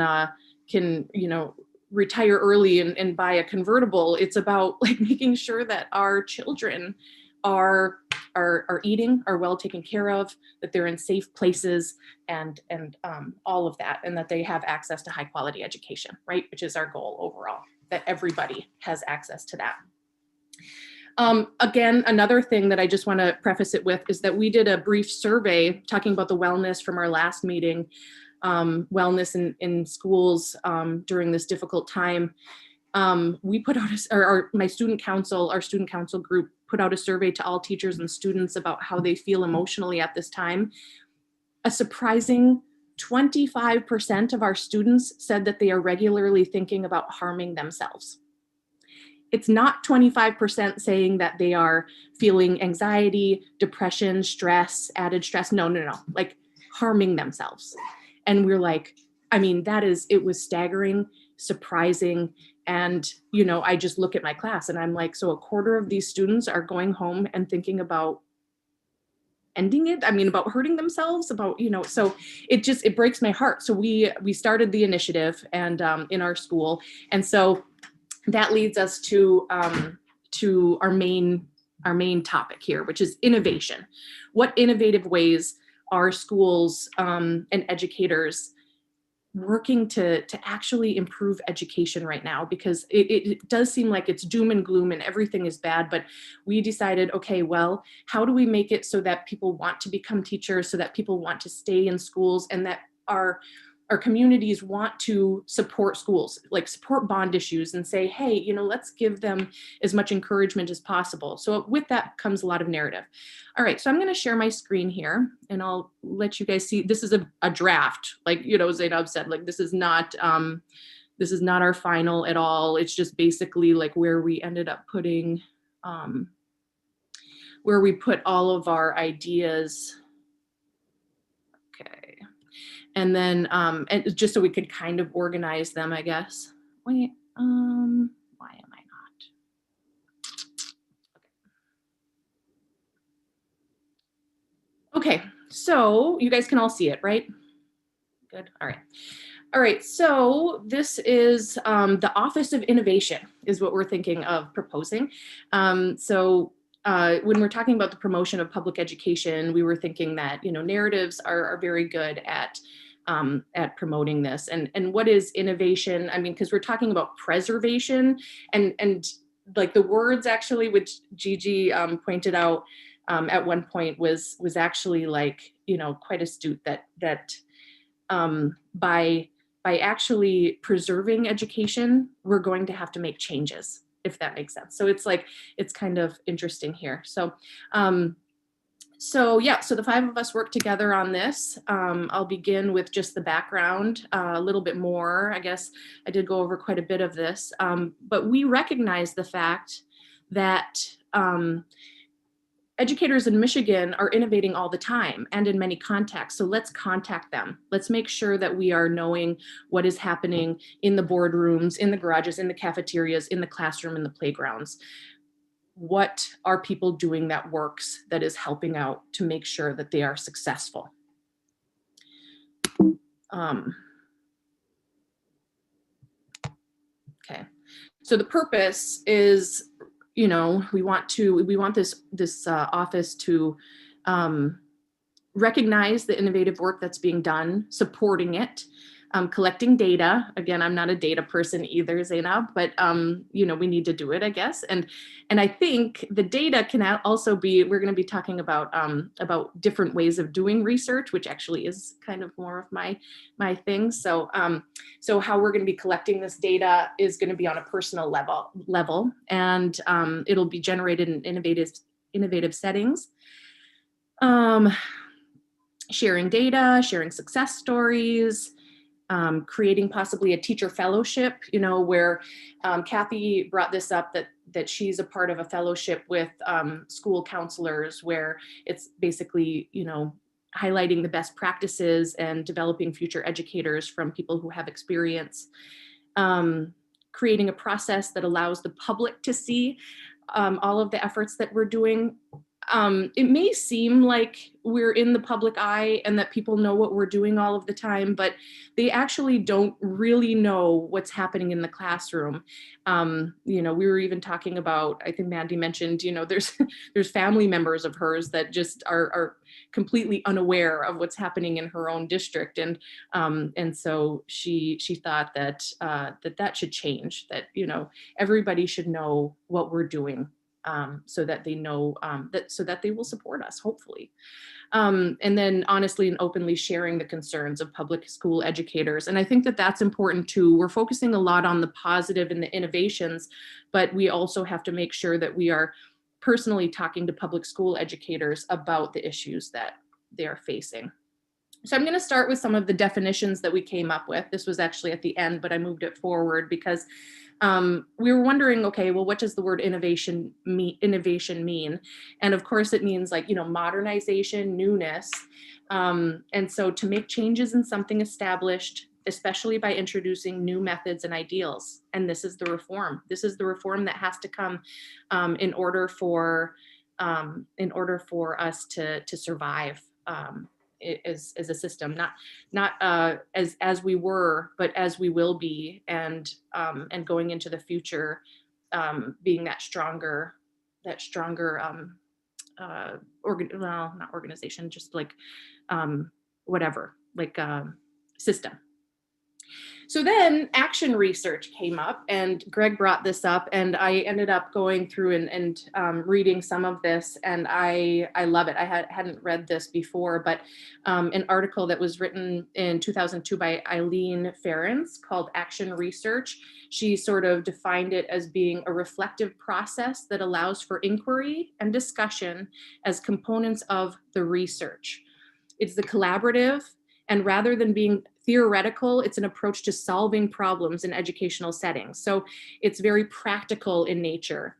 you know, retire early and buy a convertible. It's about like making sure that our children are eating, are well taken care of, that they're in safe places, and all of that, and that they have access to high quality education, right? Which is our goal overall, that everybody has access to that. Again, another thing that I just want to preface it with is that we did a brief survey talking about the wellness from our last meeting, wellness in schools during this difficult time. We put out, our student council group put out a survey to all teachers and students about how they feel emotionally at this time. A surprising 25% of our students said that they are regularly thinking about harming themselves. It's not 25% saying that they are feeling anxiety, depression, stress, added stress. No, like harming themselves. And we're like, I mean, it was staggering, surprising. And, you know, I just look at my class and I'm like, so a quarter of these students are going home and thinking about ending it. I mean, about hurting themselves, about, you know, so it breaks my heart. So we started the initiative and in our school. And so that leads us to our main topic here, which is innovation. What innovative ways are schools and educators working to actually improve education right now? Because it does seem like it's doom and gloom and everything is bad, but we decided, okay, well, how do we make it so that people want to become teachers, so that people want to stay in schools, and that our communities want to support schools, like support bond issues and say, hey, you know, let's give them as much encouragement as possible. So with that comes a lot of narrative. All right, so I'm going to share my screen here and I'll let you guys see. This is a draft, like, you know, Zainab said, like, this is not our final at all. It's just basically like where we ended up putting, where we put all of our ideas. Okay. And then, and just so we could kind of organize them, I guess. Wait, why am I not? Okay, so you guys can all see it, right? Good, all right. All right, so this is the Office of Innovation is what we're thinking of proposing. When we're talking about the promotion of public education, we were thinking that, you know, narratives are very good at promoting this. And what is innovation? I mean, because we're talking about preservation and like the words actually, which Gigi pointed out at one point was actually like, you know, quite astute that by actually preserving education, we're going to have to make changes, if that makes sense. So it's like, it's kind of interesting here. So yeah, so the five of us work together on this. I'll begin with just the background, a little bit more. I guess I did go over quite a bit of this, but we recognize the fact that educators in Michigan are innovating all the time and in many contexts. So let's contact them. Let's make sure that we are knowing what is happening in the boardrooms, in the garages, in the cafeterias, in the classroom, in the playgrounds. What are people doing that works, that is helping out to make sure that they are successful? Okay, so the purpose is, you know, we want this office to recognize the innovative work that's being done, supporting it, collecting data. Again, I'm not a data person either, Zainab, but you know, we need to do it, I guess. And I think the data can also be, we're going to be talking about different ways of doing research, which actually is kind of more of my thing. So so how we're going to be collecting this data is going to be on a personal level, and it'll be generated in innovative settings. Sharing data, sharing success stories, creating possibly a teacher fellowship, you know, where Kathy brought this up, that she's a part of a fellowship with school counselors, where it's basically, you know, highlighting the best practices and developing future educators from people who have experience. Creating a process that allows the public to see all of the efforts that we're doing. It may seem like we're in the public eye and that people know what we're doing all of the time, but they actually don't really know what's happening in the classroom. You know, we were even talking about, I think Mandy mentioned, you know, there's family members of hers that just are completely unaware of what's happening in her own district. And so she thought that that should change, that, you know, everybody should know what we're doing. So that they know so that they will support us, hopefully. And then honestly and openly sharing the concerns of public school educators. And I think that that's important too. We're focusing a lot on the positive and the innovations, but we also have to make sure that we are personally talking to public school educators about the issues that they're facing. So I'm going to start with some of the definitions that we came up with. This was actually at the end, but I moved it forward because we were wondering, okay, well, what does the word innovation mean? And of course, it means, like, you know, modernization, newness. And so to make changes in something established, especially by introducing new methods and ideals. And this is the reform. This is the reform that has to come in order for us to survive. As a system, not as we were, but as we will be, and going into the future, being that stronger, not organization, just like whatever, like system. So then action research came up, and Greg brought this up, and I ended up going through and reading some of this, and I love it. I hadn't read this before, but an article that was written in 2002 by Eileen Ferrens called Action Research. She sort of defined it as being a reflective process that allows for inquiry and discussion as components of the research. It's the collaborative, and rather than being theoretical, it's an approach to solving problems in educational settings. So it's very practical in nature,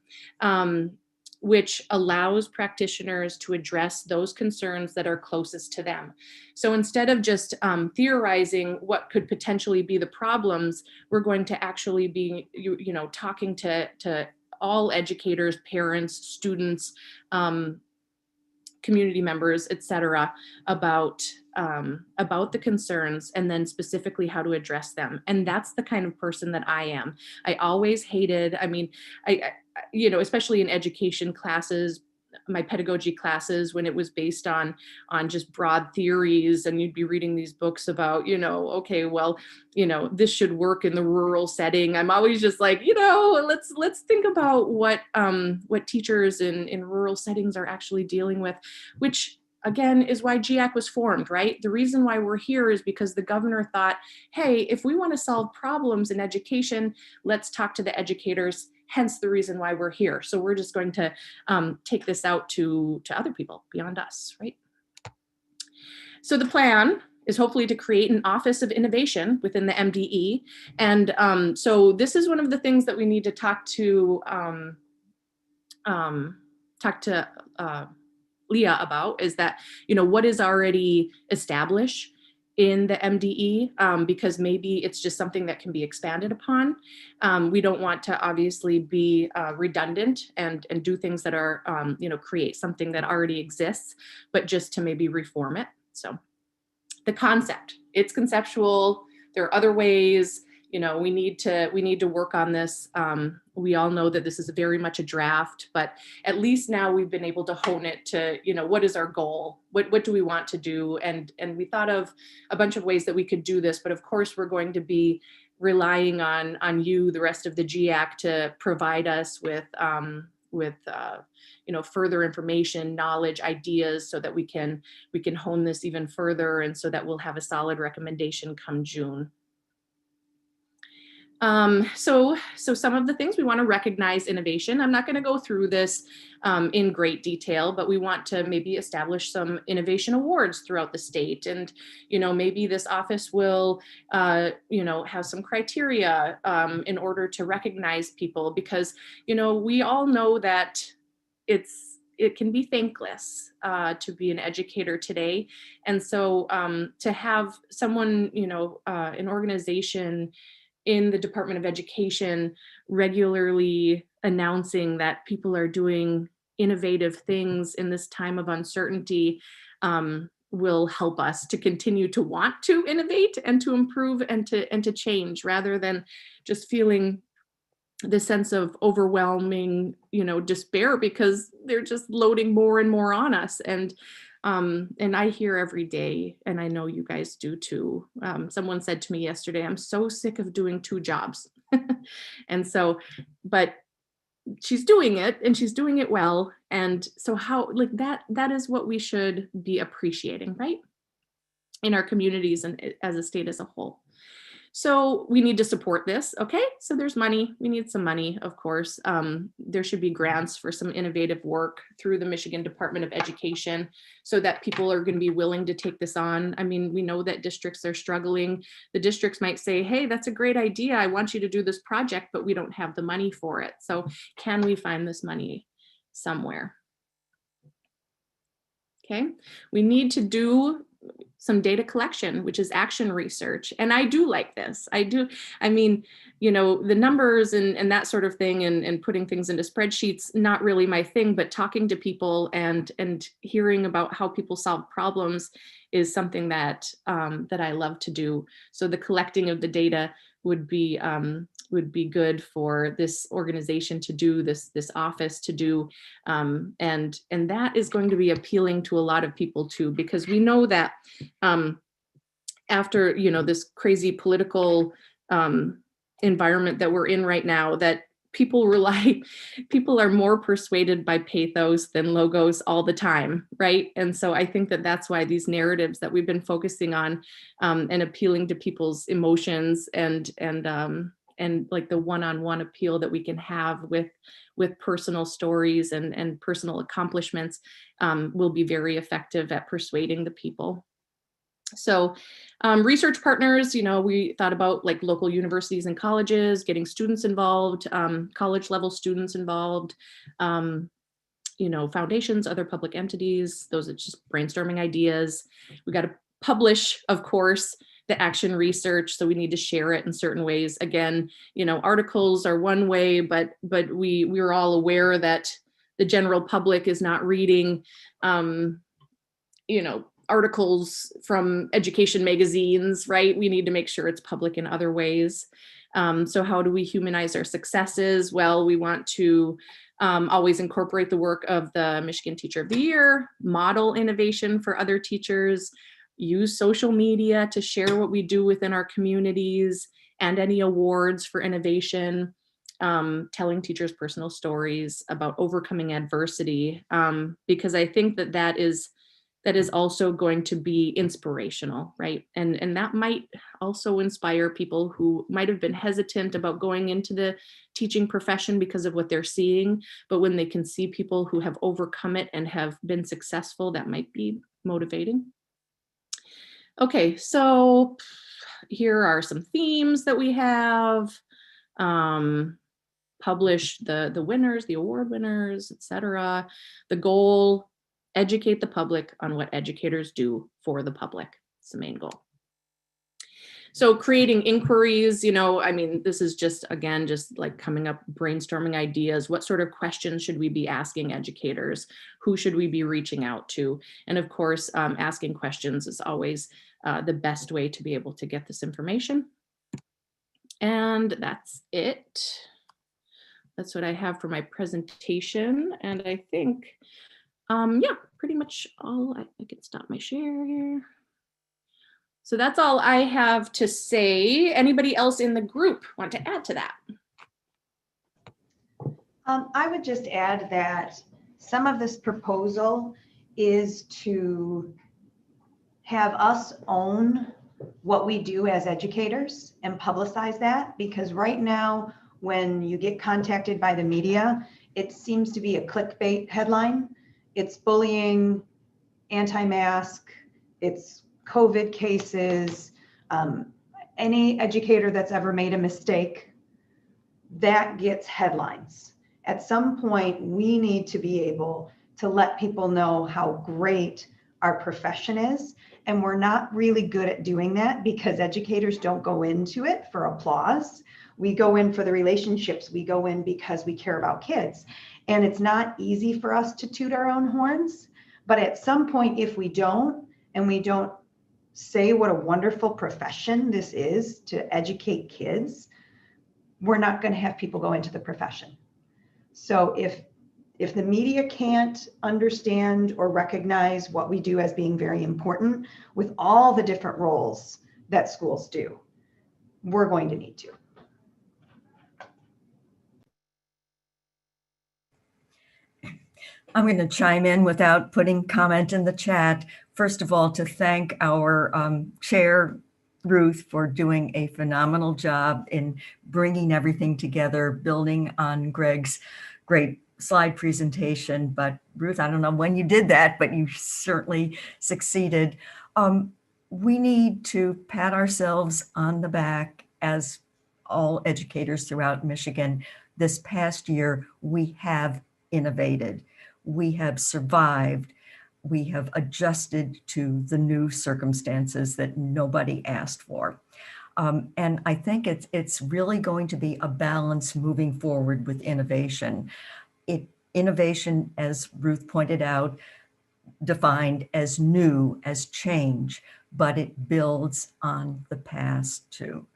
which allows practitioners to address those concerns that are closest to them. So instead of just theorizing what could potentially be the problems, we're going to actually be, you know, talking to all educators, parents, students, community members, et cetera, about the concerns, and then specifically how to address them. And that's the kind of person that I am. I always hated, I mean, I you know, especially in education classes, my pedagogy classes, when it was based on just broad theories, and you'd be reading these books about, you know, okay, well, you know, this should work in the rural setting. I'm always just like, you know, let's think about what teachers in rural settings are actually dealing with, which again is why GEAC was formed, right? The reason why we're here is because the governor thought, hey, if we want to solve problems in education, let's talk to the educators. Hence the reason why we're here. So we're just going to take this out to other people beyond us, right? So the plan is hopefully to create an office of innovation within the MDE. And so this is one of the things that we need to talk to Leah about, is that, you know, what is already established in the MDE, because maybe it's just something that can be expanded upon. We don't want to obviously be redundant and do things that are, you know, create something that already exists, but just to maybe reform it. So the concept, it's conceptual. There are other ways. we need to work on this. We all know that this is very much a draft, but at least now we've been able to hone it to, what is our goal? What do we want to do? And we thought of a bunch of ways that we could do this, but of course we're going to be relying on you, the rest of the GEAC, to provide us with further information, knowledge, ideas, so that we can hone this even further, and so that we'll have a solid recommendation come June. So some of the things we want to recognize innovation. I'm not going to go through this in great detail, but we want to maybe establish some innovation awards throughout the state. And, maybe this office will, have some criteria in order to recognize people, because, we all know that it can be thankless to be an educator today. And so to have someone, an organization in the Department of Education regularly announcing that people are doing innovative things in this time of uncertainty will help us to continue to want to innovate and to improve and to change, rather than just feeling the sense of overwhelming, despair, because they're just loading more and more on us. And I hear every day, and I know you guys do too. Someone said to me yesterday, I'm so sick of doing 2 jobs. And so, but she's doing it, and she's doing it well. And so that is what we should be appreciating, right? In our communities and as a state as a whole. So we need to support this. Okay, so there's money. We need some money, of course. There should be grants for some innovative work through the Michigan Department of Education, so that people are going to be willing to take this on. I mean, we know that districts are struggling. The districts might say, hey, that's a great idea. I want you to do this project, but we don't have the money for it. So can we find this money somewhere? Okay, we need to do some data collection, which is action research. And I do like this. I mean, the numbers and that sort of thing, and putting things into spreadsheets, not really my thing, but talking to people and hearing about how people solve problems is something that I love to do. So the collecting of the data would be good for this organization to do, this office to do, and that is going to be appealing to a lot of people too, because we know that after this crazy political environment that we're in right now, that people are more persuaded by pathos than logos all the time, right? And so I think that that's why these narratives that we've been focusing on and appealing to people's emotions and like the one-on-one appeal that we can have with personal stories and personal accomplishments will be very effective at persuading the people. So research partners, we thought about like local universities and colleges, getting students involved, college level students involved, foundations, other public entities. Those are just brainstorming ideas. We got to publish, of course, the action research. So we need to share it in certain ways. Again, articles are one way, but we're all aware that the general public is not reading, articles from education magazines, right? We need to make sure it's public in other ways. So how do we humanize our successes? Well, we want to always incorporate the work of the Michigan Teacher of the Year, model innovation for other teachers, use social media to share what we do within our communities, and any awards for innovation, telling teachers personal stories about overcoming adversity, because I think that is also going to be inspirational, right? And that might also inspire people who might have been hesitant about going into the teaching profession because of what they're seeing, but when they can see people who have overcome it and have been successful, that might be motivating. Okay, so here are some themes that we have. Publish the winners, the award winners, etc. The goal, educate the public on what educators do for the public. It's the main goal. So creating inquiries, this is just like coming up, brainstorming ideas. What sort of questions should we be asking educators? Who should we be reaching out to? And of course, asking questions is always the best way to be able to get this information. And that's it. That's what I have for my presentation. And I think, yeah, pretty much all. I can stop my share here. So that's all I have to say. Anybody else in the group want to add to that? I would just add that some of this proposal is to have us own what we do as educators and publicize that, because right now, when you get contacted by the media, it seems to be a clickbait headline. It's bullying, anti-mask, it's COVID cases, any educator that's ever made a mistake, that gets headlines. At some point, we need to be able to let people know how great our profession is. And we're not really good at doing that because educators don't go into it for applause. We go in for the relationships. We go in because we care about kids. And it's not easy for us to toot our own horns. But at some point, if we don't, and we don't say what a wonderful profession this is to educate kids, we're not going to have people go into the profession. So if the media can't understand or recognize what we do as being very important with all the different roles that schools do, we're going to need to. I'm going to chime in without putting comment in the chat. First of all, to thank our chair, Ruth, for doing a phenomenal job in bringing everything together, building on Greg's great slide presentation. But Ruth, I don't know when you did that, but you certainly succeeded. We need to pat ourselves on the back as all educators throughout Michigan. This past year, we have innovated. We have survived. We have adjusted to the new circumstances that nobody asked for. And I think it's really going to be a balance moving forward with innovation. Innovation, as Ruth pointed out, defined as new, as change, but it builds on the past too.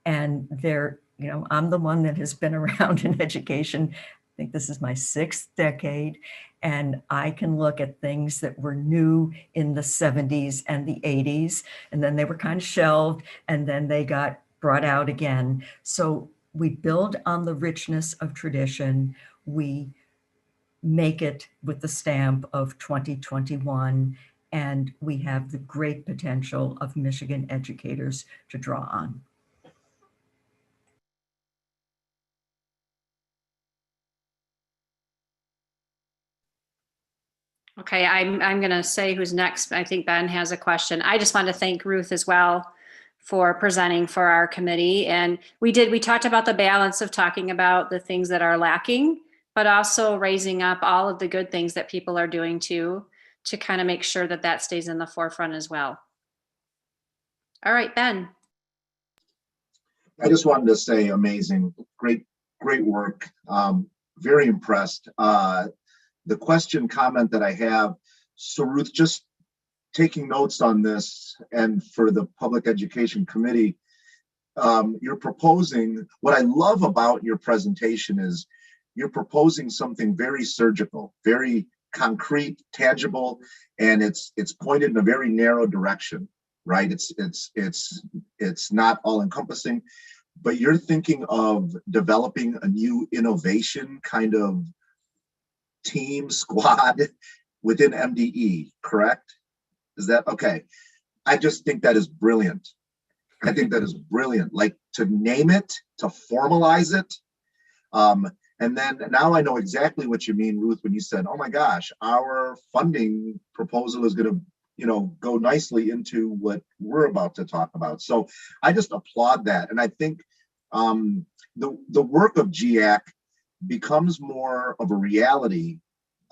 And there, you know, I'm the one that has been around in education. I think this is my 6th decade, and I can look at things that were new in the 70s and the 80s, and then they were kind of shelved, and then they got brought out again. So we build on the richness of tradition. We make it with the stamp of 2021, and we have the great potential of Michigan educators to draw on. Okay, I'm going to say who's next. I think Ben has a question. I just want to thank Ruth as well for presenting for our committee. And we talked about the balance of talking about the things that are lacking, but also raising up all of the good things that people are doing to kind of make sure that that stays in the forefront as well. All right, Ben. I just wanted to say amazing, great work. Very impressed. The question comment that I have, so Ruth, just taking notes on this, and for the Public Education Committee, you're proposing, what I love about your presentation is you're proposing something very surgical, very concrete, tangible, and it's pointed in a very narrow direction, right? It's not all encompassing, but you're thinking of developing a new innovation kind of team squad within MDE, correct? Is that okay? I just think that is brilliant. I think that is brilliant. Like, to name it, to formalize it. And then now I know exactly what you mean, Ruth, when you said, oh my gosh, our funding proposal is going to, you know, go nicely into what we're about to talk about. So I just applaud that. And I think the work of GEAC becomes more of a reality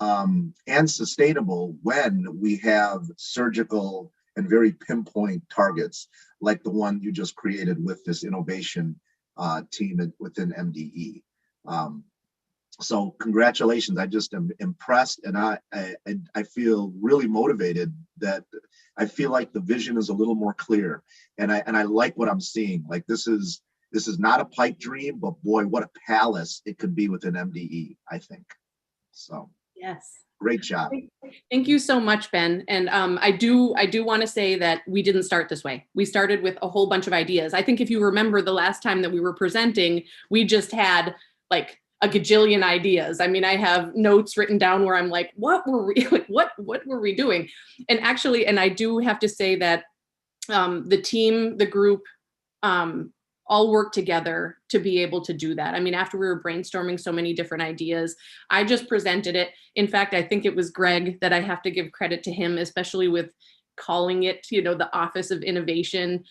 and sustainable when we have surgical and very pinpoint targets like the one you just created with this innovation team within MDE. So congratulations. I just am impressed, and I feel really motivated that I feel like the vision is a little more clear, and I like what I'm seeing. Like, this is This is not a pipe dream, but boy, what a palace it could be within MDE, I think. So Yes. great job. Thank you so much, Ben. And I do want to say that we didn't start this way. We started with a whole bunch of ideas. I think if you remember the last time that we were presenting, we just had like a gajillion ideas. I mean, I have notes written down where I'm like, what were we like? What were we doing? And actually, and I do have to say that the team, the group, all work together to be able to do that. I mean, after we were brainstorming so many different ideas, I just presented it. In fact, I think it was Greg that I have to give credit to him, especially with calling it, you know, the Office of Innovation.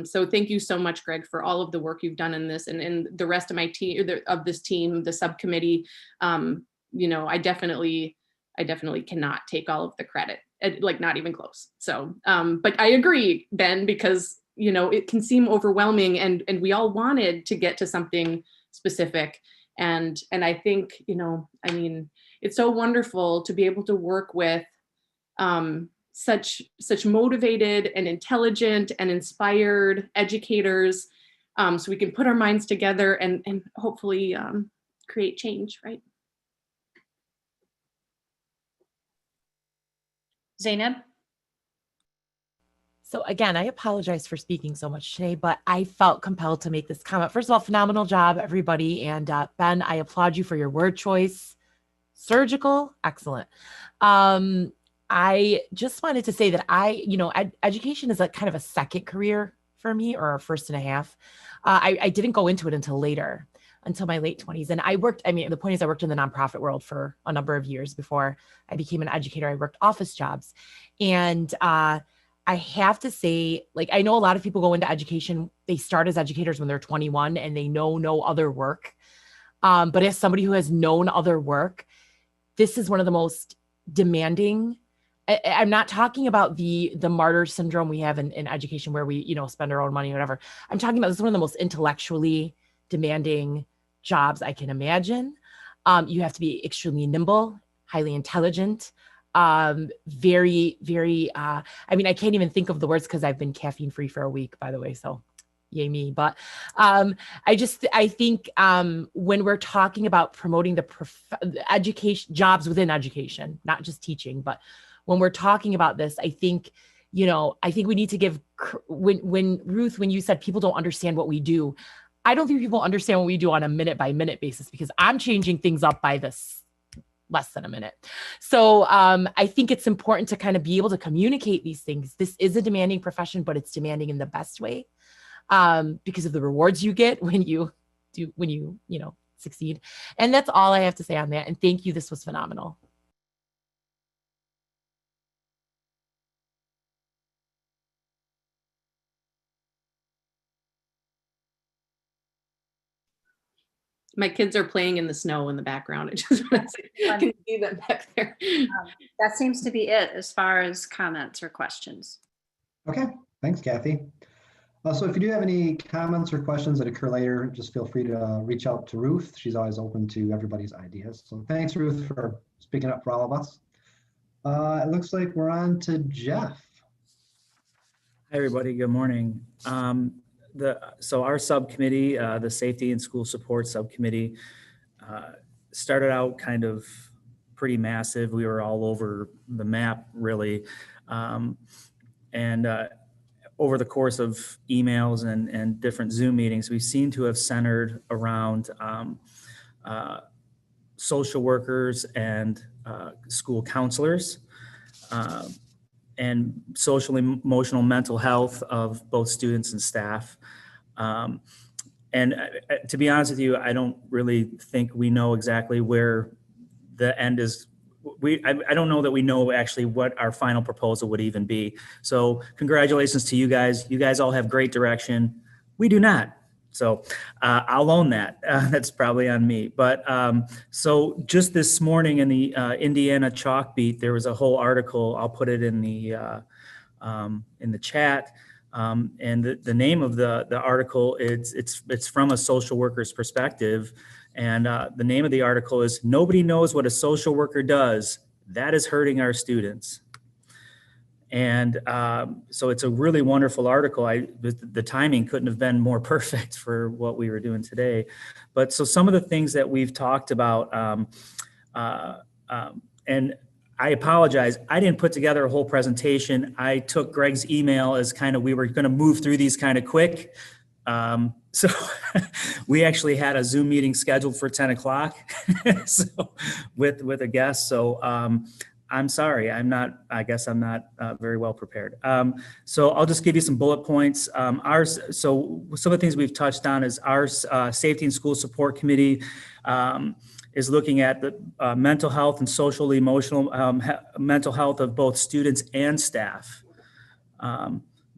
So thank you so much, Greg, for all of the work you've done in this, and the rest of my team, of this team, the subcommittee. You know, I definitely cannot take all of the credit, like not even close. So, but I agree, Ben, because you know, it can seem overwhelming, and we all wanted to get to something specific. And I think, you know, I mean, it's so wonderful to be able to work with such motivated and intelligent and inspired educators, so we can put our minds together and hopefully create change, right? Zainab? So again, I apologize for speaking so much today, but I felt compelled to make this comment. First of all, phenomenal job, everybody. And Ben, I applaud you for your word choice. Surgical, excellent. I just wanted to say that education is like kind of a second career for me, or a first and a half. I didn't go into it until later, until my late 20s. And the point is I worked in the nonprofit world for a number of years before I became an educator. I worked office jobs. And I have to say, like, I know a lot of people go into education, they start as educators when they're 21 and they know no other work. But as somebody who has known other work, this is one of the most demanding. I'm not talking about the martyr syndrome we have in education where we, you know, spend our own money or whatever. I'm talking about this is one of the most intellectually demanding jobs I can imagine. You have to be extremely nimble, highly intelligent, very, very, I mean, I can't even think of the words because I've been caffeine free for a week, by the way. So yay me. But I think when we're talking about promoting the education, jobs within education, not just teaching, but when we're talking about this, I think, you know, I think we need to give, when Ruth, when you said people don't understand what we do, I don't think people understand what we do on a minute by minute basis, because I'm changing things up by this less than a minute. So I think it's important to kind of be able to communicate these things. This is a demanding profession, but it's demanding in the best way, because of the rewards you get when you succeed. And that's all I have to say on that. And thank you. This was phenomenal. My kids are playing in the snow in the background. I just want to say, I can see them back there. That seems to be it as far as comments or questions. Okay, thanks, Kathy. So if you do have any comments or questions that occur later, just feel free to reach out to Ruth. She's always open to everybody's ideas. So thanks, Ruth, for speaking up for all of us. It looks like we're on to Jeff. Hi, everybody. Good morning. So our subcommittee, the Safety and School Support Subcommittee, started out kind of pretty massive. We were all over the map, really. And over the course of emails and different Zoom meetings, we seem to have centered around social workers and school counselors, and social, emotional, mental health of both students and staff. And to be honest with you, I don't really think we know exactly where the end is. I don't know that we know actually what our final proposal would even be. So congratulations to you guys. You guys all have great direction. We do not. So I'll own that. That's probably on me. But so just this morning in the Indiana Chalk Beat, there was a whole article. I'll put it in the chat. And the name of the article, it's from a social worker's perspective. And the name of the article is "Nobody Knows What a Social Worker Does. That is Hurting Our Students." And so it's a really wonderful article. The timing couldn't have been more perfect for what we were doing today. But so some of the things that we've talked about, and I apologize, I didn't put together a whole presentation. I took Greg's email as kind of, we were going to move through these kind of quick. So we actually had a Zoom meeting scheduled for 10 o'clock so with a guest. So I'm sorry, I guess I'm not very well prepared. So I'll just give you some bullet points. So some of the things we've touched on is our Safety and School Support Committee is looking at the mental health and social emotional mental health of both students and staff.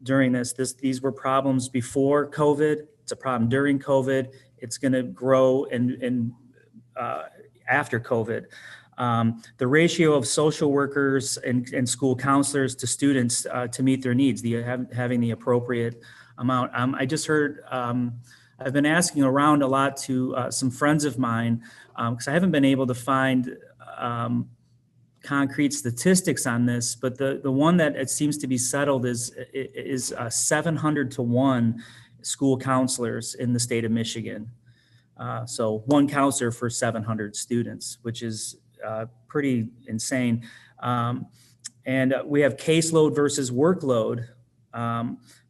During these were problems before COVID. It's a problem during COVID. It's going to grow and after COVID. The ratio of social workers and school counselors to students to meet their needs, having the appropriate amount. I just heard, I've been asking around a lot to some friends of mine because I haven't been able to find concrete statistics on this, but the one that it seems to be settled is 700 to 1 school counselors in the state of Michigan. So one counselor for 700 students, which is pretty insane. And we have caseload versus workload,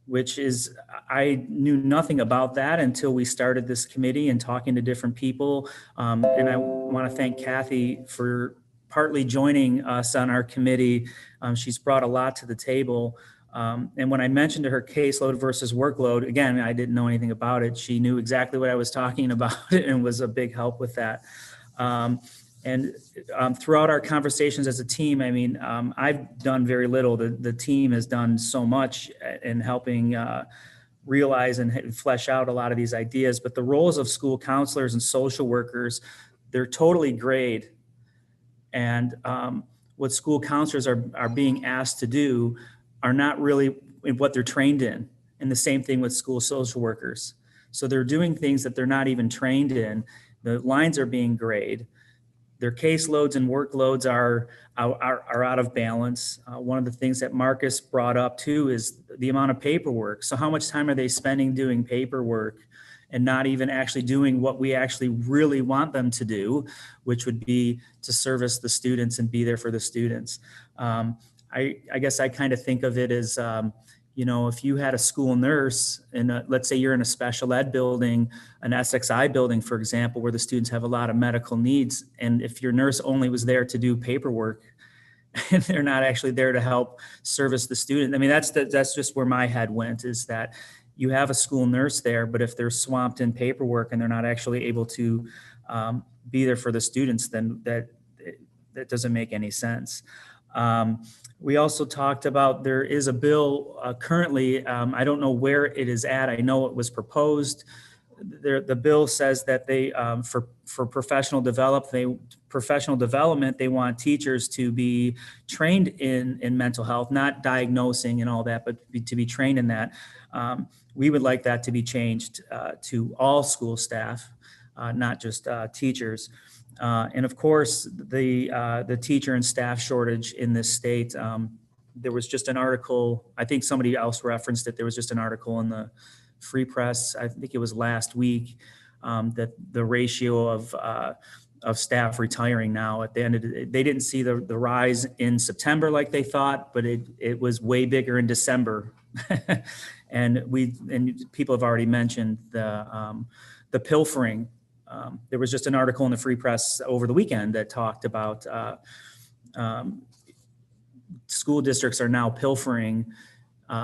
which is, I knew nothing about that until we started this committee and talking to different people. And I want to thank Kathy for partly joining us on our committee. She's brought a lot to the table. And when I mentioned to her caseload versus workload, again, I didn't know anything about it. She knew exactly what I was talking about and was a big help with that. And throughout our conversations as a team, I mean, I've done very little. The team has done so much in helping realize and flesh out a lot of these ideas. But the roles of school counselors and social workers, they're totally grayed. And what school counselors are being asked to do are not really what they're trained in. And the same thing with school social workers. So they're doing things that they're not even trained in. The lines are being grayed. Their caseloads and workloads are out of balance. One of the things that Marcus brought up too is the amount of paperwork. So how much time are they spending doing paperwork and not even actually doing what we actually really want them to do, which would be to service the students and be there for the students. I guess I kind of think of it as, you know, if you had a school nurse and let's say you're in a special ed building, an SXI building, for example, where the students have a lot of medical needs. And if your nurse only was there to do paperwork and they're not actually there to help service the student. I mean, that's just where my head went, is that you have a school nurse there, but if they're swamped in paperwork and they're not actually able to be there for the students, then that doesn't make any sense. We also talked about, there is a bill currently, I don't know where it is at. I know it was proposed. The bill says that they, for professional development, they want teachers to be trained in mental health, not diagnosing and all that, but to be trained in that. We would like that to be changed to all school staff, not just teachers. And of course, the teacher and staff shortage in this state. There was just an article, I think somebody else referenced it. There was just an article in the Free Press, I think it was last week, that the ratio of staff retiring now at the end of the day, they didn't see the rise in September like they thought, but it was way bigger in December. And people have already mentioned the pilfering. There was just an article in the Free Press over the weekend that talked about school districts are now pilfering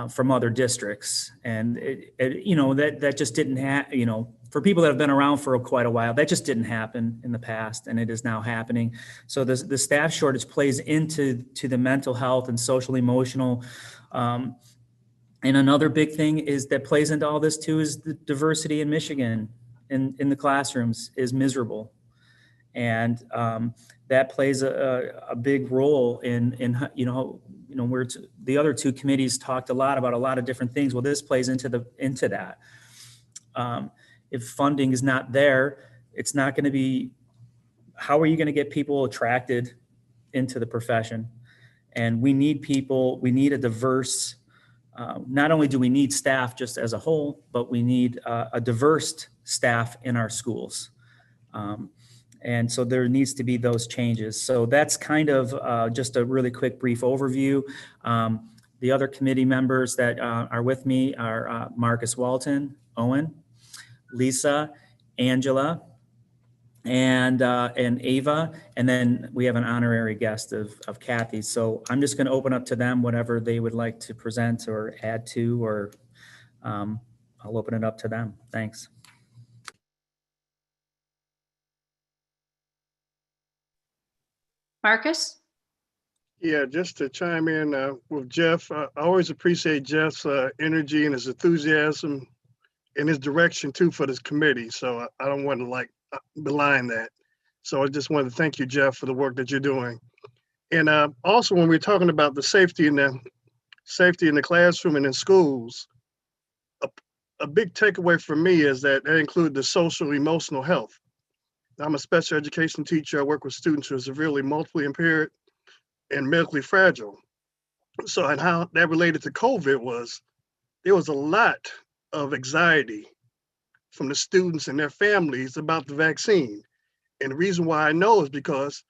from other districts. And you know, that just didn't happen, you know, for people that have been around for quite a while, that just didn't happen in the past, and it is now happening. So the staff shortage plays into the mental health and social emotional. And another big thing is that plays into all this too is the diversity in Michigan in the classrooms is miserable. And that plays a big role in where the other two committees talked a lot about a lot of different things. Well, this plays into that. If funding is not there, it's not going to be, how are you going to get people attracted into the profession? And we need people, we need a diverse, not only do we need staff just as a whole, but we need a diverse staff in our schools. And so there needs to be those changes. So that's kind of just a really quick brief overview. The other committee members that are with me are Marcus Walton, Owen, Lisa, Angela, and Ava, and then we have an honorary guest of Kathy. So I'm just going to open up to them whatever they would like to present or add to, or I'll open it up to them. Thanks. Marcus? Yeah, just to chime in with Jeff, I always appreciate Jeff's energy and his enthusiasm and his direction too for this committee. So I don't want to belie that. So I just wanted to thank you, Jeff, for the work that you're doing. And also, when we're talking about the safety in the classroom and in schools, a big takeaway for me is that includes the social emotional health. I'm a special education teacher. I work with students who are severely multiply impaired and medically fragile. So, and how that related to COVID was, there was a lot of anxiety from the students and their families about the vaccine. And the reason why I know is because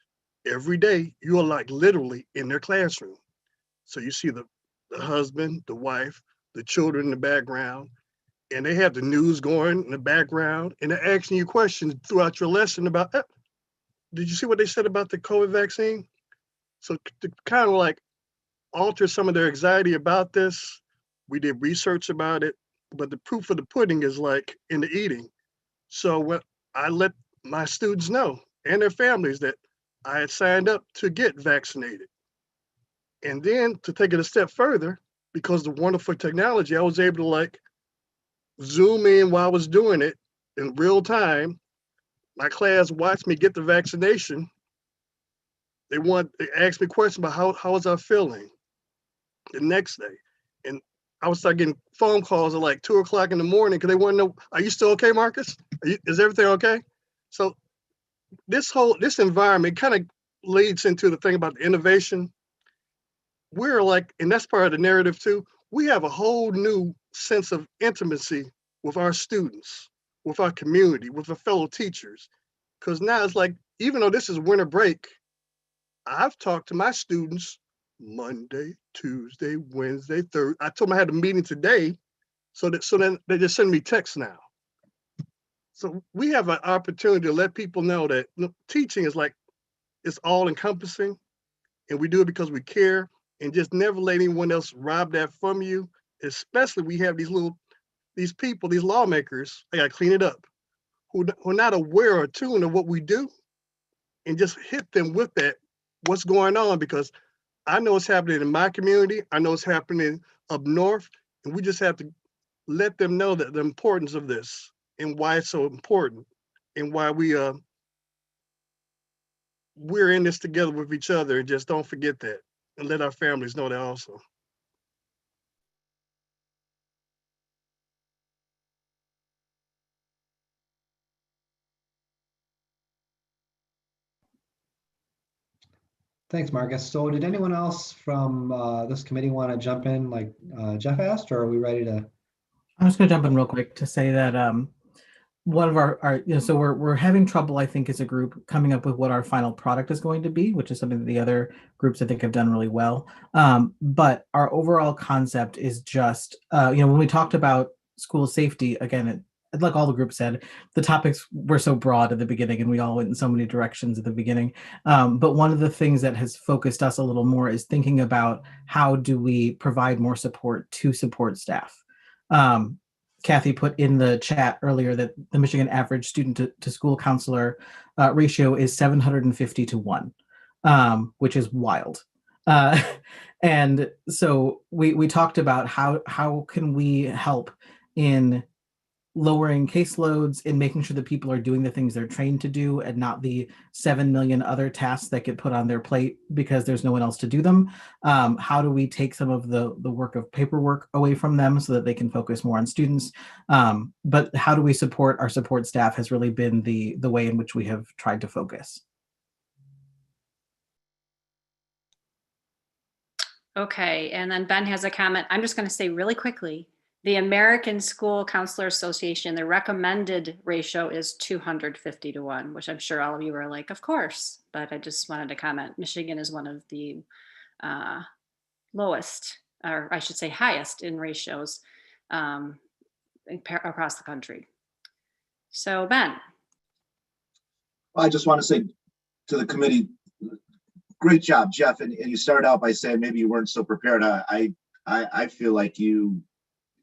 every day you are like literally in their classroom. So you see the husband, the wife, the children in the background, and they have the news going in the background, and they're asking you questions throughout your lesson about, did you see what they said about the COVID vaccine? So to kind of like alter some of their anxiety about this, we did research about it, but the proof of the pudding is like in the eating. So what I let my students know and their families that I had signed up to get vaccinated. And then to take it a step further, because of the wonderful technology, I was able to like zoom in while I was doing it in real time. My class watched me get the vaccination. They asked me questions about how was I feeling the next day. And I would start getting phone calls at like 2 o'clock in the morning because they want to know, are you still okay, Marcus? Is everything okay? So this environment kind of leads into the thing about the innovation. We're like, and that's part of the narrative too, we have a whole new sense of intimacy with our students, with our community, with our fellow teachers. Because now it's like, even though this is winter break, I've talked to my students Monday, Tuesday, Wednesday, Thursday. I told them I had a meeting today, so then they just send me texts now. So we have an opportunity to let people know that teaching is like, it's all encompassing, and we do it because we care, and just never let anyone else rob that from you. Especially we have these people, these lawmakers, I gotta clean it up, who are not aware or attuned to what we do, and just hit them with that, what's going on, because I know it's happening in my community, I know it's happening up north, and we just have to let them know that the importance of this and why it's so important and why we're in this together with each other, and just don't forget that and let our families know that also. Thanks, Marcus. So did anyone else from this committee want to jump in like Jeff asked, or are we ready to? I'm just going to jump in real quick to say that one of our so we're having trouble, I think, as a group coming up with what our final product is going to be, which is something that the other groups I think have done really well. But our overall concept is just, when we talked about school safety, again, like all the groups said, the topics were so broad at the beginning and we all went in so many directions at the beginning. But one of the things that has focused us a little more is thinking about how do we provide more support to support staff. Kathy put in the chat earlier that the Michigan average student to school counselor ratio is 750 to 1, which is wild. And so we talked about how can we help in lowering caseloads and making sure that people are doing the things they're trained to do and not the 7 million other tasks that get put on their plate because there's no one else to do them. How do we take some of the work of paperwork away from them so that they can focus more on students? But how do we support our support staff has really been the way in which we have tried to focus. Okay, and then Ben has a comment. I'm just going to say really quickly, the American School Counselor Association, the recommended ratio is 250 to 1, which I'm sure all of you are like, of course, but I just wanted to comment. Michigan is one of the lowest, or I should say highest in ratios across the country. So Ben. I just want to say to the committee, great job, Jeff. And you started out by saying maybe you weren't so prepared. I feel like you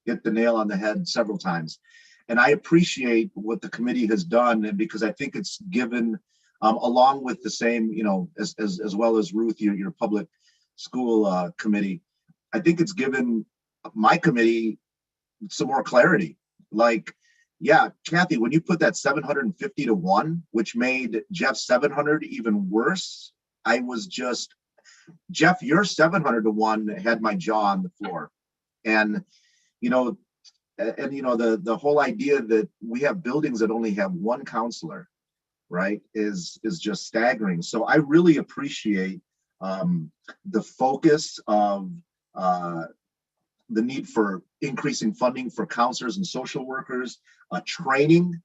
hit the nail on the head several times. And I appreciate what the committee has done, and because I think it's given, along with the same, as well as Ruth, your public school committee, I think it's given my committee some more clarity. Like, yeah, Kathy, when you put that 750 to 1, which made Jeff's 700 even worse, I was just, Jeff, your 700 to 1 had my jaw on the floor. And, the whole idea that we have buildings that only have one counselor, right, is just staggering. So I really appreciate the focus of the need for increasing funding for counselors and social workers, training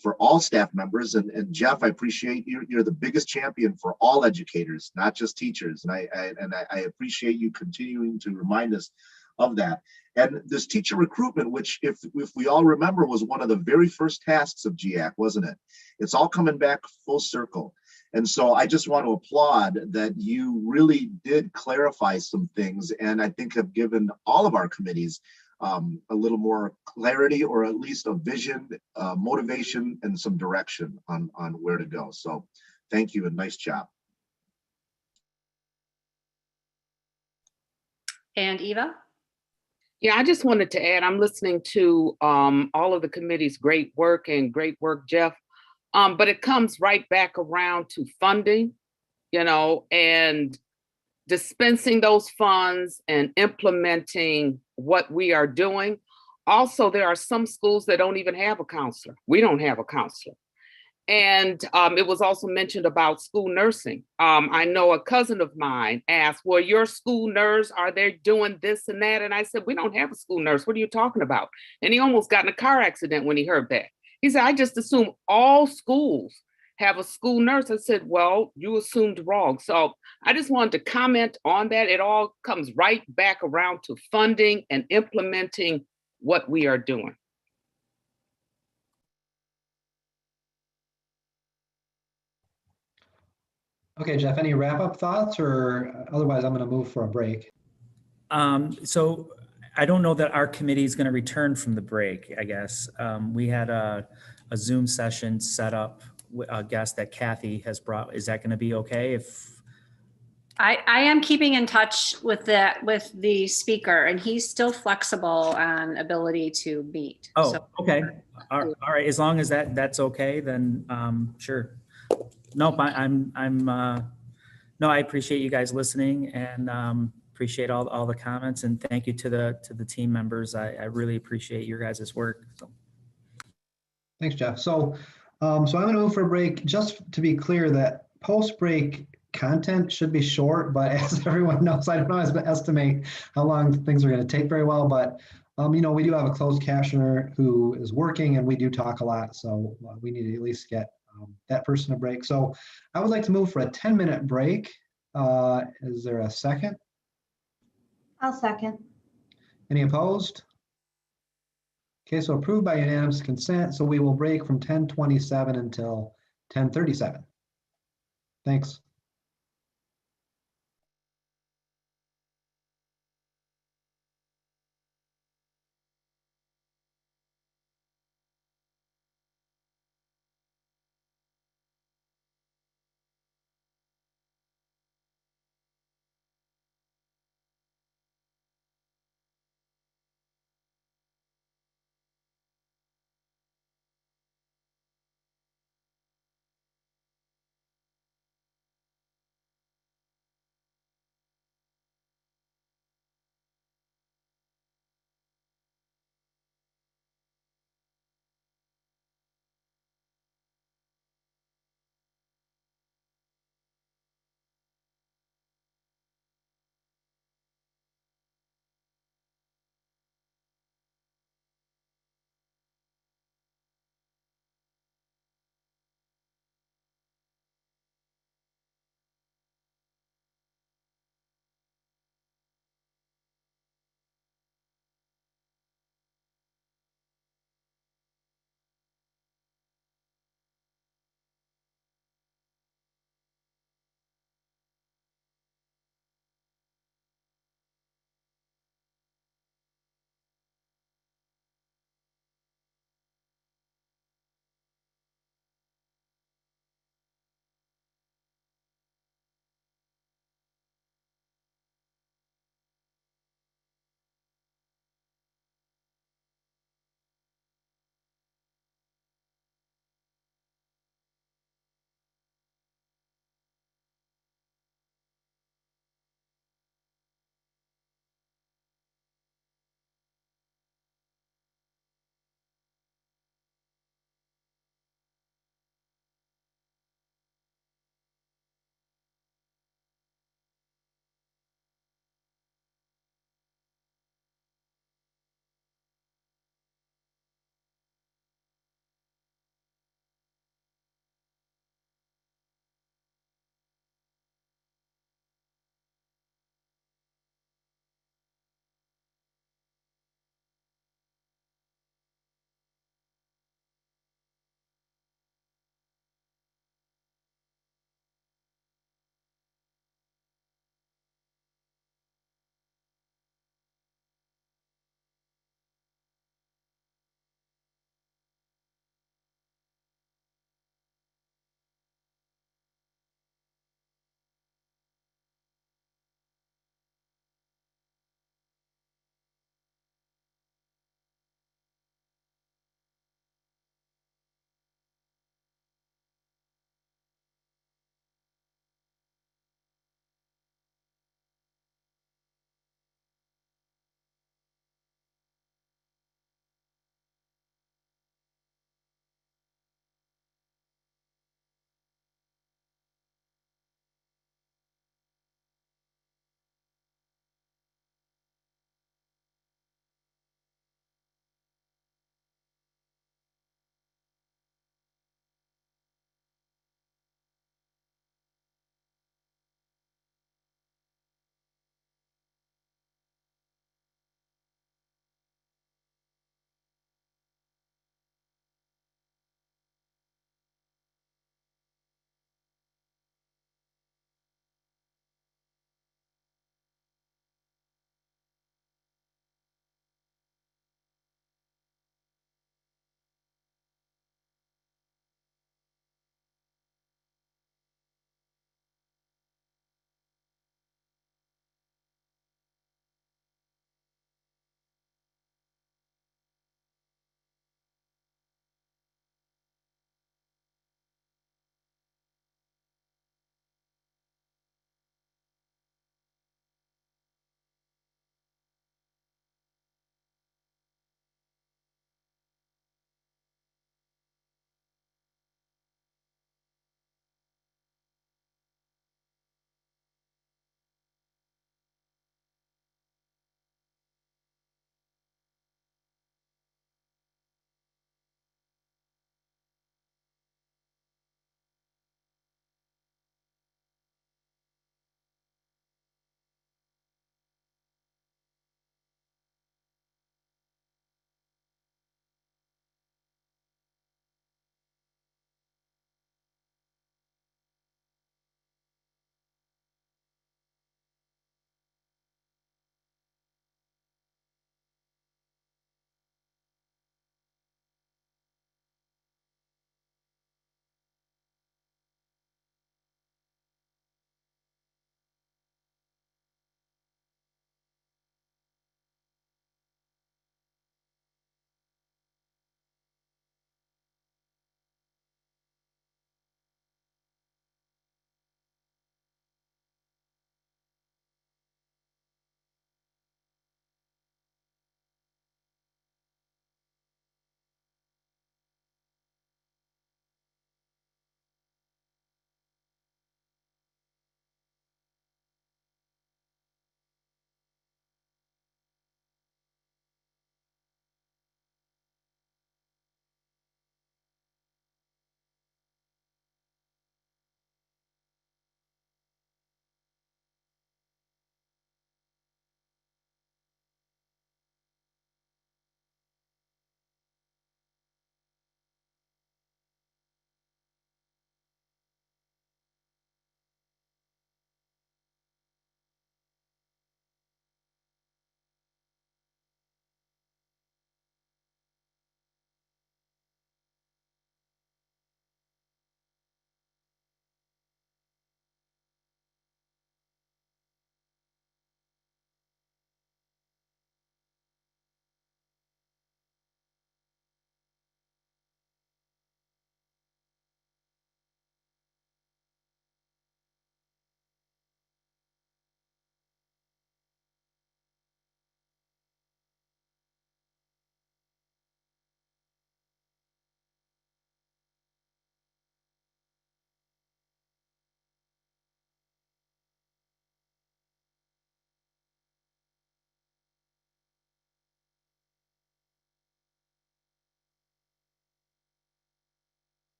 for all staff members. And Jeff, I appreciate you're the biggest champion for all educators, not just teachers. And I appreciate you continuing to remind us of that. And this teacher recruitment, which if we all remember, was one of the very first tasks of GEAC, wasn't it? It's all coming back full circle. And so I just want to applaud that you really did clarify some things, and I think have given all of our committees a little more clarity, or at least a vision, motivation, and some direction on where to go. So thank you and nice job. And Eva? Yeah, I just wanted to add, I'm listening to all of the committee's great work, Jeff. But it comes right back around to funding, and dispensing those funds and implementing what we are doing. Also, there are some schools that don't even have a counselor. We don't have a counselor. And it was also mentioned about school nursing. I know a cousin of mine asked, well, your school nurse, are they doing this and that? And I said, we don't have a school nurse. What are you talking about? And he almost got in a car accident when he heard that. He said, I just assume all schools have a school nurse. I said, well, you assumed wrong. So I just wanted to comment on that. It all comes right back around to funding and implementing what we are doing. Okay, Jeff, any wrap-up thoughts, or otherwise I'm going to move for a break? So I don't know that our committee is going to return from the break, I guess. We had a Zoom session set up with a guest that Kathy has brought. Is that going to be okay? I am keeping in touch with the speaker, and he's still flexible on ability to meet. Oh, so, okay. All right. As long as that's okay, then sure. Nope. No, I appreciate you guys listening, and appreciate all the comments, and thank you to the team members. I really appreciate your guys' work. So. Thanks, Jeff. So I'm going to move for a break. Just to be clear, that post-break content should be short, but as everyone knows, I don't always estimate how long things are going to take very well. But we do have a closed captioner who is working, and we do talk a lot, so we need to at least get that person a break. So I would like to move for a 10-minute break. Is there a second? I'll second. Any opposed? Okay, so approved by unanimous consent. So we will break from 10:27 until 10:37. Thanks.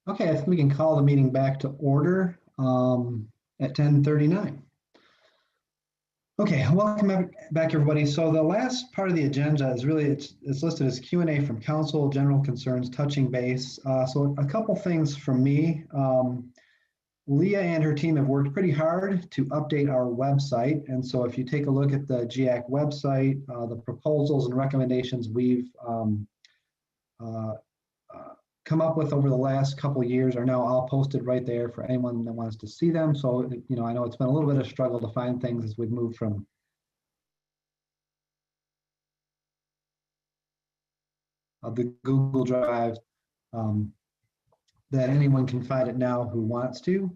Okay, I think we can call the meeting back to order at 10:39. Okay, welcome back everybody. So the last part of the agenda is really, it's listed as Q&A from council, general concerns, touching base. So a couple things from me. Leah and her team have worked pretty hard to update our website. And so if you take a look at the GEAC website, the proposals and recommendations we've come up with over the last couple of years are now all posted right there for anyone that wants to see them. So, you know, I know it's been a little bit of a struggle to find things as we've moved from the Google Drive, that anyone can find it now who wants to.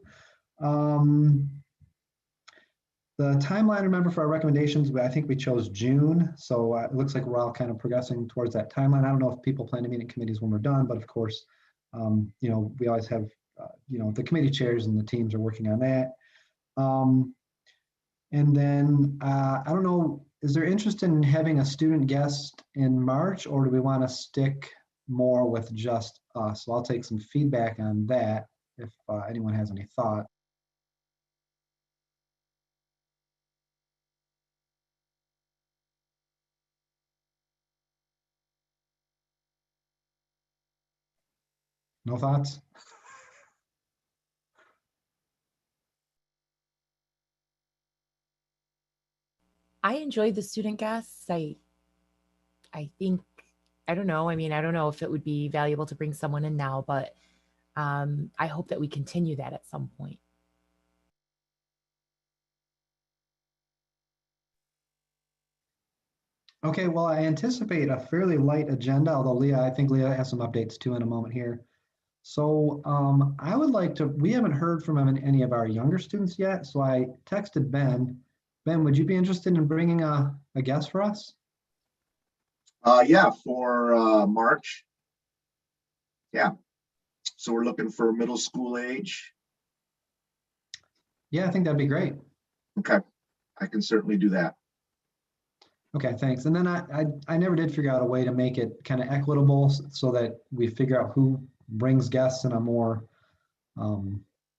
The timeline, remember, for our recommendations, I think we chose June. So it looks like we're all kind of progressing towards that timeline. I don't know if people plan to meet in committees when we're done, but of course, you know, we always have, you know, the committee chairs and the teams are working on that. And then I don't know, is there interest in having a student guest in March, or do we want to stick more with just us? So I'll take some feedback on that if anyone has any thought. No thoughts? I enjoyed the student guests. I think, I don't know. I mean, I don't know if it would be valuable to bring someone in now, but I hope that we continue that at some point. Okay, well, I anticipate a fairly light agenda, although Leah, I think Leah has some updates too in a moment here. So I would like to, we haven't heard from any of our younger students yet, so I texted Ben. Ben, would you be interested in bringing a guest for us? Yeah, for March. Yeah. So we're looking for middle school age. Yeah, I think that'd be great. Okay, I can certainly do that. Okay, thanks. And then I never did figure out a way to make it kind of equitable so that we figure out who brings guests in a more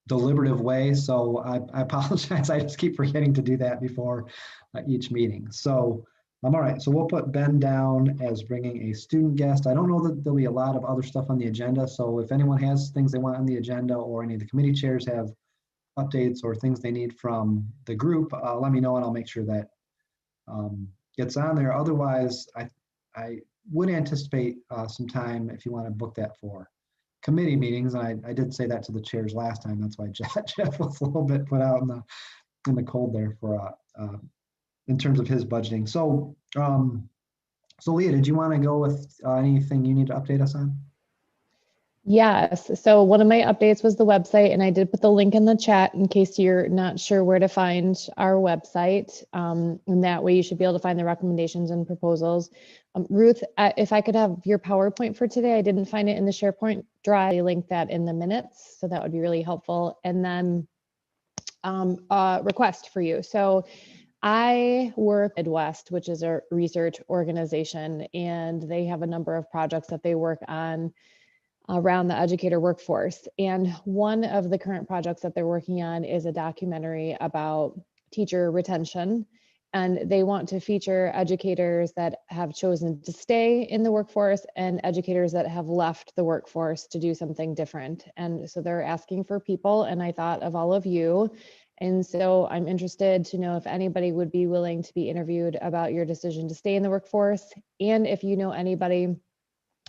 deliberative way. So I apologize. I just keep forgetting to do that before each meeting. So all right. So we'll put Ben down as bringing a student guest. I don't know that there'll be a lot of other stuff on the agenda. So if anyone has things they want on the agenda, or any of the committee chairs have updates or things they need from the group, let me know and I'll make sure that gets on there. Otherwise, I would anticipate some time if you want to book that for committee meetings. And I did say that to the chairs last time. That's why Jeff was a little bit put out in the cold there for in terms of his budgeting. So so Leah, did you want to go with anything you need to update us on? Yes. So one of my updates was the website, and I did put the link in the chat in case you're not sure where to find our website. And that way you should be able to find the recommendations and proposals. Ruth, if I could have your PowerPoint for today, I didn't find it in the SharePoint Drive. I linked that in the minutes, so that would be really helpful. And then a request for you. So I work at Midwest, which is a research organization, and they have a number of projects that they work on around the educator workforce. And one of the current projects that they're working on is a documentary about teacher retention. And they want to feature educators that have chosen to stay in the workforce and educators that have left the workforce to do something different. And so they're asking for people, and I thought of all of you. And so I'm interested to know if anybody would be willing to be interviewed about your decision to stay in the workforce. And if you know anybody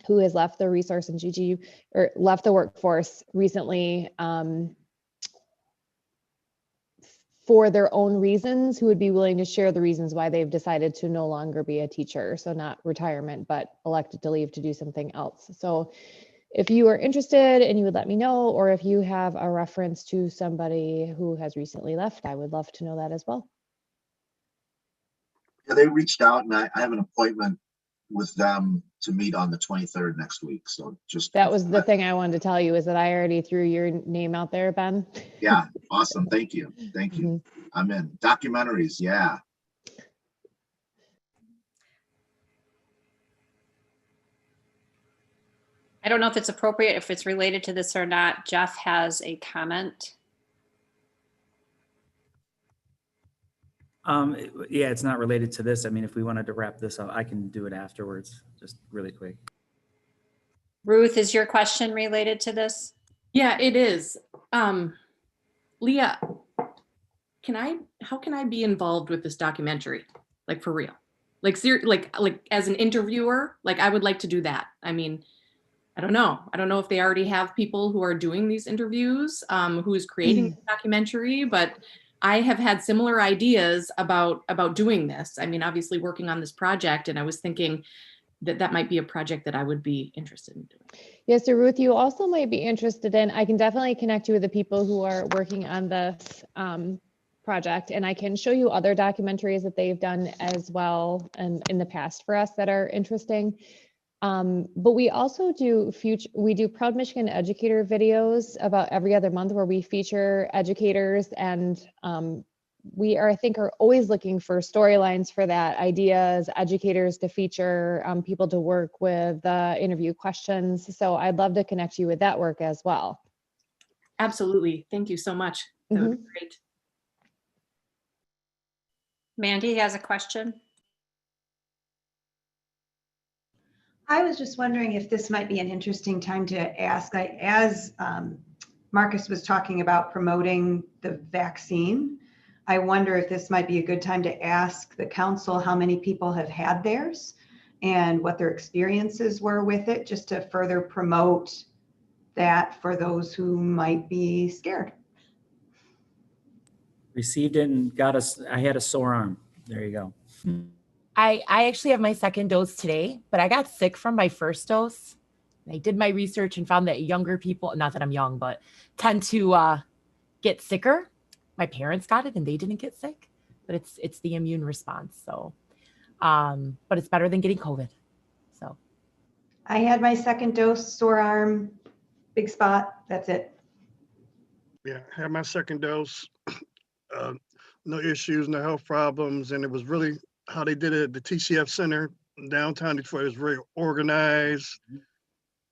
who has left the resource and GG or left the workforce recently for their own reasons, who would be willing to share the reasons why they've decided to no longer be a teacher. So not retirement, but elected to leave to do something else. So if you are interested and you would let me know, or if you have a reference to somebody who has recently left, I would love to know that as well. Yeah, they reached out, and I have an appointment with them to meet on the 23rd next week. So just that was the thing I wanted to tell you, is that I already threw your name out there, Ben. Yeah, awesome. Thank you. Thank you. Mm-hmm. I'm in. Documentaries, yeah. I don't know if it's appropriate, if it's related to this or not. Jeff has a comment. Yeah, it's not related to this. I mean, if we wanted to wrap this up, I can do it afterwards, just really quick. Ruth, is your question related to this? Yeah, it is. Leah, how can I be involved with this documentary? Like for real? Like as an interviewer, like I would like to do that. I mean, I don't know. I don't know if they already have people who are doing these interviews, who is creating the documentary, but I have had similar ideas about doing this. I mean, obviously working on this project, and I was thinking that might be a project that I would be interested in doing. Yes, so Ruth, you also might be interested in, I can definitely connect you with the people who are working on this project, and I can show you other documentaries that they've done as well and in the past for us that are interesting. But we also do Proud Michigan Educator videos about every other month where we feature educators, and we are, I think, are always looking for storylines for that, ideas, educators to feature, people to work with, interview questions. So I'd love to connect you with that work as well. Absolutely. Thank you so much. That would be great. Mandy has a question. I was just wondering if this might be an interesting time to ask, as Marcus was talking about promoting the vaccine, I wonder if this might be a good time to ask the council how many people have had theirs and what their experiences were with it, just to further promote that for those who might be scared. Received it and I had a sore arm. There you go. I actually have my second dose today, but I got sick from my first dose. I did my research and found that younger people, not that I'm young, but tend to get sicker. My parents got it and they didn't get sick, but it's the immune response. So, but it's better than getting COVID. So I had my second dose, sore arm, big spot. That's it. Yeah, had my second dose. No issues, no health problems, and it was really how they did it at the TCF Center in downtown Detroit. It was very organized,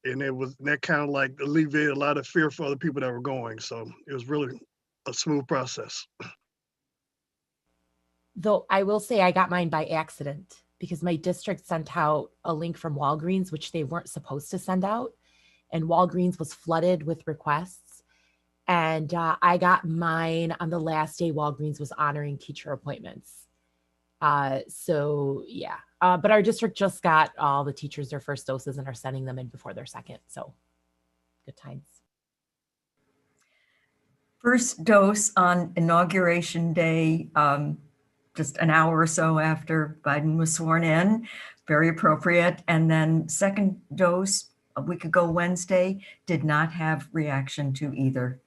and that kind of like alleviated a lot of fear for other people that were going. So it was really a smooth process. though I will say I got mine by accident because my district sent out a link from Walgreens, which they weren't supposed to send out. And Walgreens was flooded with requests. And I got mine on the last day Walgreens was honoring teacher appointments. So yeah, but our district just got all the teachers their first doses and are sending them in before their second. So good times. First dose on Inauguration Day, just an hour or so after Biden was sworn in, very appropriate. And then second dose a week ago Wednesday, did not have reaction to either.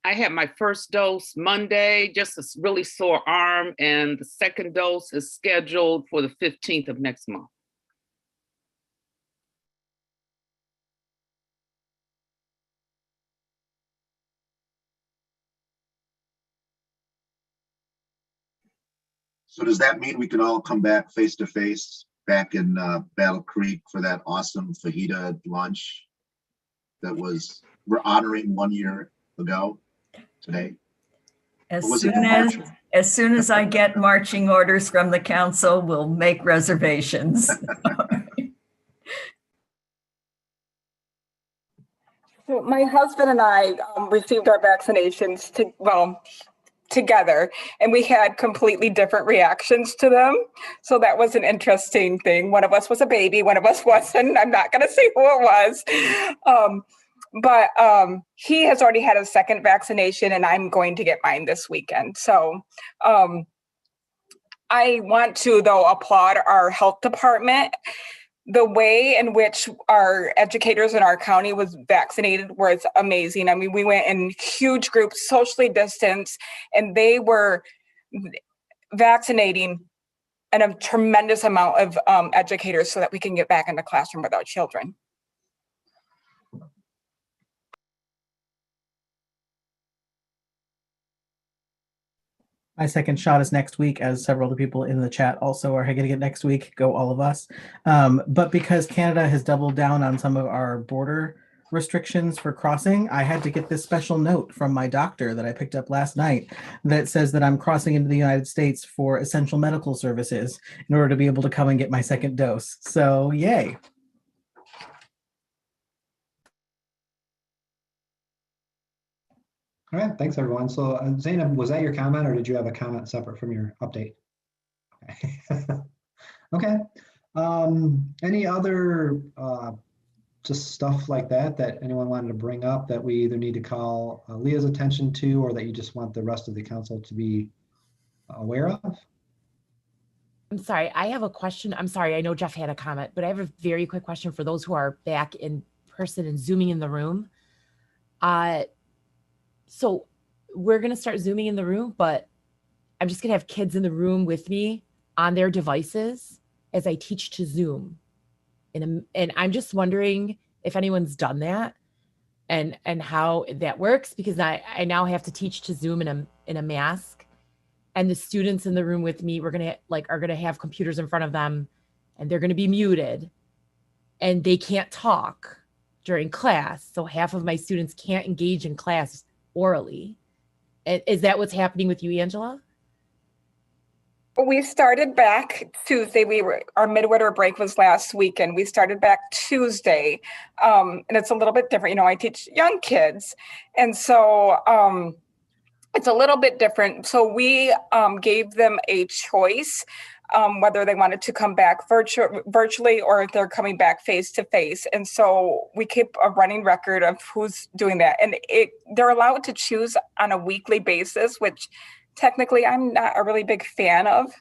I had my first dose Monday, just a really sore arm, and the second dose is scheduled for the 15th of next month. So does that mean we can all come back face to face back in Battle Creek for that awesome fajita lunch that we're honoring 1 year ago today? As soon as I get marching orders from the council, we'll make reservations. So my husband and I received our vaccinations together, and we had completely different reactions to them. So that was an interesting thing. One of us was a baby, one of us wasn't. I'm not going to say who it was. But he has already had a second vaccination, and I'm going to get mine this weekend. So I want to, though, applaud our health department. The way in which our educators in our county was vaccinated was amazing. I mean, we went in huge groups, socially distanced, and they were vaccinating a tremendous amount of educators so that we can get back in the classroom with our children. My second shot is next week, as several of the people in the chat also are getting it next week. Go all of us. But because Canada has doubled down on some of our border restrictions for crossing, I had to get this special note from my doctor that I picked up last night that says that I'm crossing into the United States for essential medical services in order to be able to come and get my second dose. So yay. All right, thanks everyone. So Zainab, was that your comment or did you have a comment separate from your update? Okay. Any other just stuff like that that anyone wanted to bring up that we either need to call Leah's attention to or that you just want the rest of the council to be aware of? I'm sorry, I have a question. I'm sorry, I know Jeff had a comment, but I have a very quick question for those who are back in person and Zooming in the room. So we're going to start Zooming in the room, but I'm just going to have kids in the room with me on their devices as I teach to Zoom. And I'm just wondering if anyone's done that and how that works, because I now have to teach to Zoom in a mask, and the students in the room with me, are going to have computers in front of them and they're going to be muted and they can't talk during class. So half of my students can't engage in class orally. Is that what's happening with you, Angela? We started back Tuesday. Our midwinter break was last weekend. We started back Tuesday, and it's a little bit different. I teach young kids, and so it's a little bit different. So we gave them a choice whether they wanted to come back virtually or if they're coming back face to face. And so we keep a running record of who's doing that, and they're allowed to choose on a weekly basis, which technically I'm not a really big fan of.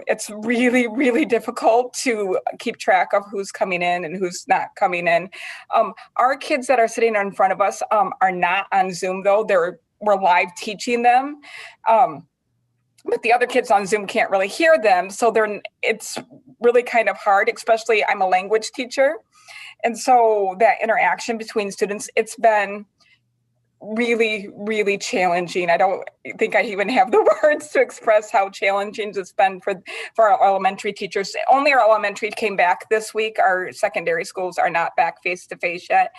It's really, really difficult to keep track of who's coming in and who's not coming in. Our kids that are sitting in front of us are not on Zoom though. We're live teaching them. But the other kids on Zoom can't really hear them. So it's really kind of hard, especially I'm a language teacher. And so that interaction between students, it's been really, really challenging. I don't think I even have the words to express how challenging it's been for our elementary teachers. Only our elementary came back this week. Our secondary schools are not back face to face yet.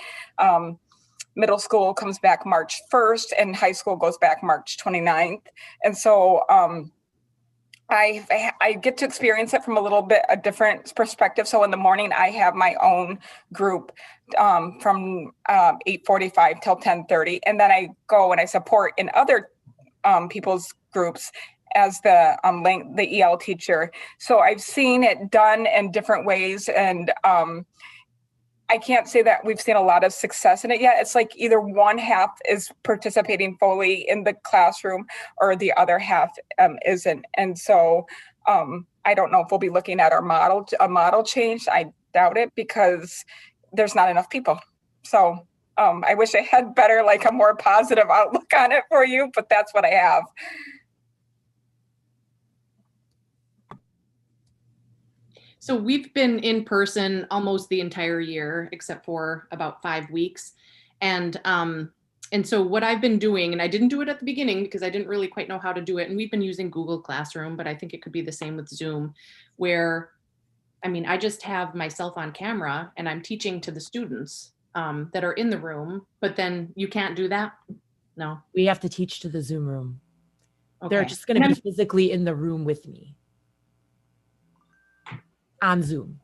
Middle school comes back March 1st and high school goes back March 29th. And so I get to experience it from a different perspective. So in the morning, I have my own group from 8:45 till 10:30. And then I go and I support in other people's groups as the EL teacher. So I've seen it done in different ways. And I can't say that we've seen a lot of success in it yet. It's like either one half is participating fully in the classroom or the other half isn't. And so I don't know if we'll be looking at a model change. I doubt it because there's not enough people. So I wish I had a more positive outlook on it for you, but that's what I have. So we've been in person almost the entire year, except for about 5 weeks. And so what I've been doing, and I didn't do it at the beginning because I didn't really quite know how to do it. And we've been using Google Classroom, but I think it could be the same with Zoom, where, I just have myself on camera and I'm teaching to the students that are in the room, but then you can't do that? No. We have to teach to the Zoom room. Okay. They're just going to be physically in the room with me. On Zoom.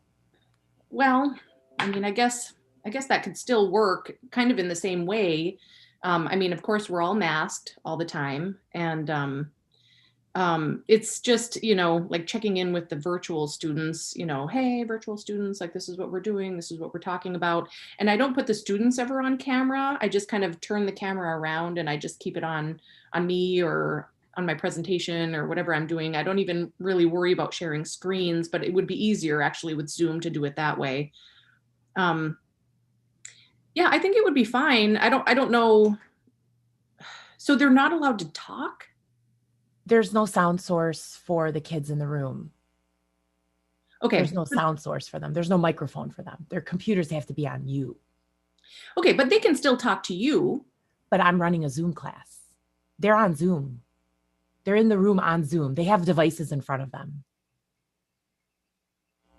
Well, I guess that could still work kind of in the same way. Of course, we're all masked all the time. And it's just, like checking in with the virtual students, hey, virtual students, like this is what we're doing. This is what we're talking about. And I don't put the students ever on camera. I just kind of turn the camera around and I just keep it on me or on my presentation or whatever I'm doing. I don't even really worry about sharing screens, but it would be easier actually with Zoom to do it that way. Yeah, I think it would be fine. I don't know. So they're not allowed to talk? There's no sound source for the kids in the room. Okay. There's no sound source for them. There's no microphone for them. Their computers have to be on mute. Okay, but they can still talk to you. But I'm running a Zoom class. They're on Zoom. They're in the room on Zoom. They have devices in front of them.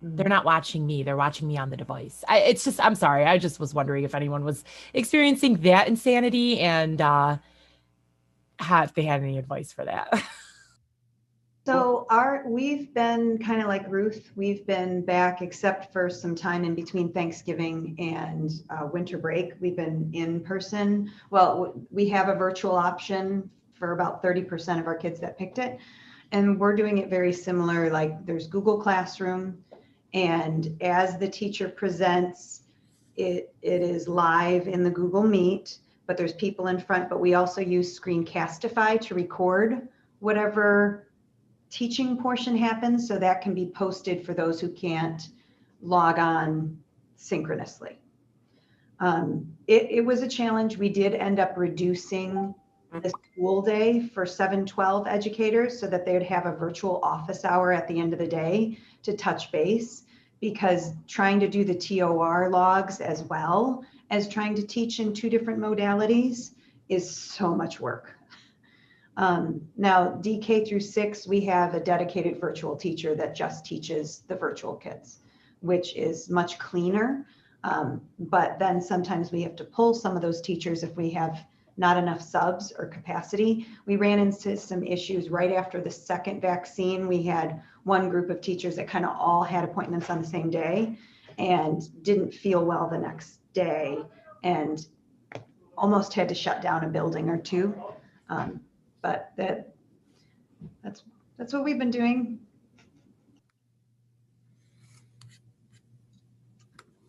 They're not watching me. They're watching me on the device. It's just, I'm sorry. I just was wondering if anyone was experiencing that insanity and if they had any advice for that. So we've been kind of like Ruth, we've been back except for some time in between Thanksgiving and winter break. We've been in person. Well, we have a virtual option for about 30% of our kids that picked it. And we're doing it very similar, like there's Google Classroom, and as the teacher presents, it is live in the Google Meet, but there's people in front, but we also use Screencastify to record whatever teaching portion happens, so that can be posted for those who can't log on synchronously. It was a challenge. We did end up reducing the school day for 7-12 educators so that they would have a virtual office hour at the end of the day to touch base, because trying to do the TOR logs as well as trying to teach in 2 different modalities is so much work. Now, DK through 6, we have a dedicated virtual teacher that just teaches the virtual kids, which is much cleaner. But then sometimes we have to pull some of those teachers if we have not enough subs or capacity. We ran into some issues right after the second vaccine. We had one group of teachers that kind of all had appointments on the same day and didn't feel well the next day and almost had to shut down a building or 2. But that's what we've been doing.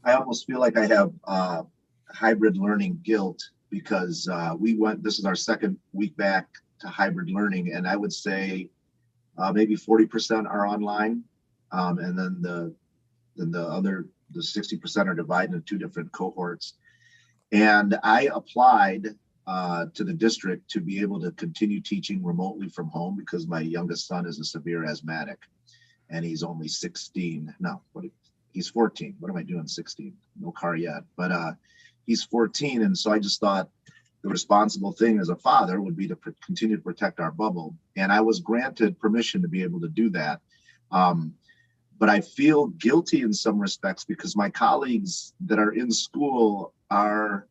I almost feel like I have hybrid learning guilt because this is our second week back to hybrid learning, and I would say maybe 40% are online, and then the other 60% are divided into 2 different cohorts. And I applied to the district to be able to continue teaching remotely from home because my youngest son is a severe asthmatic, and he's only 16. No, he's 14. What am I doing 16? No car yet, but he's 14. And so I just thought the responsible thing as a father would be to continue to protect our bubble. And I was granted permission to be able to do that. But I feel guilty in some respects because my colleagues that are in school are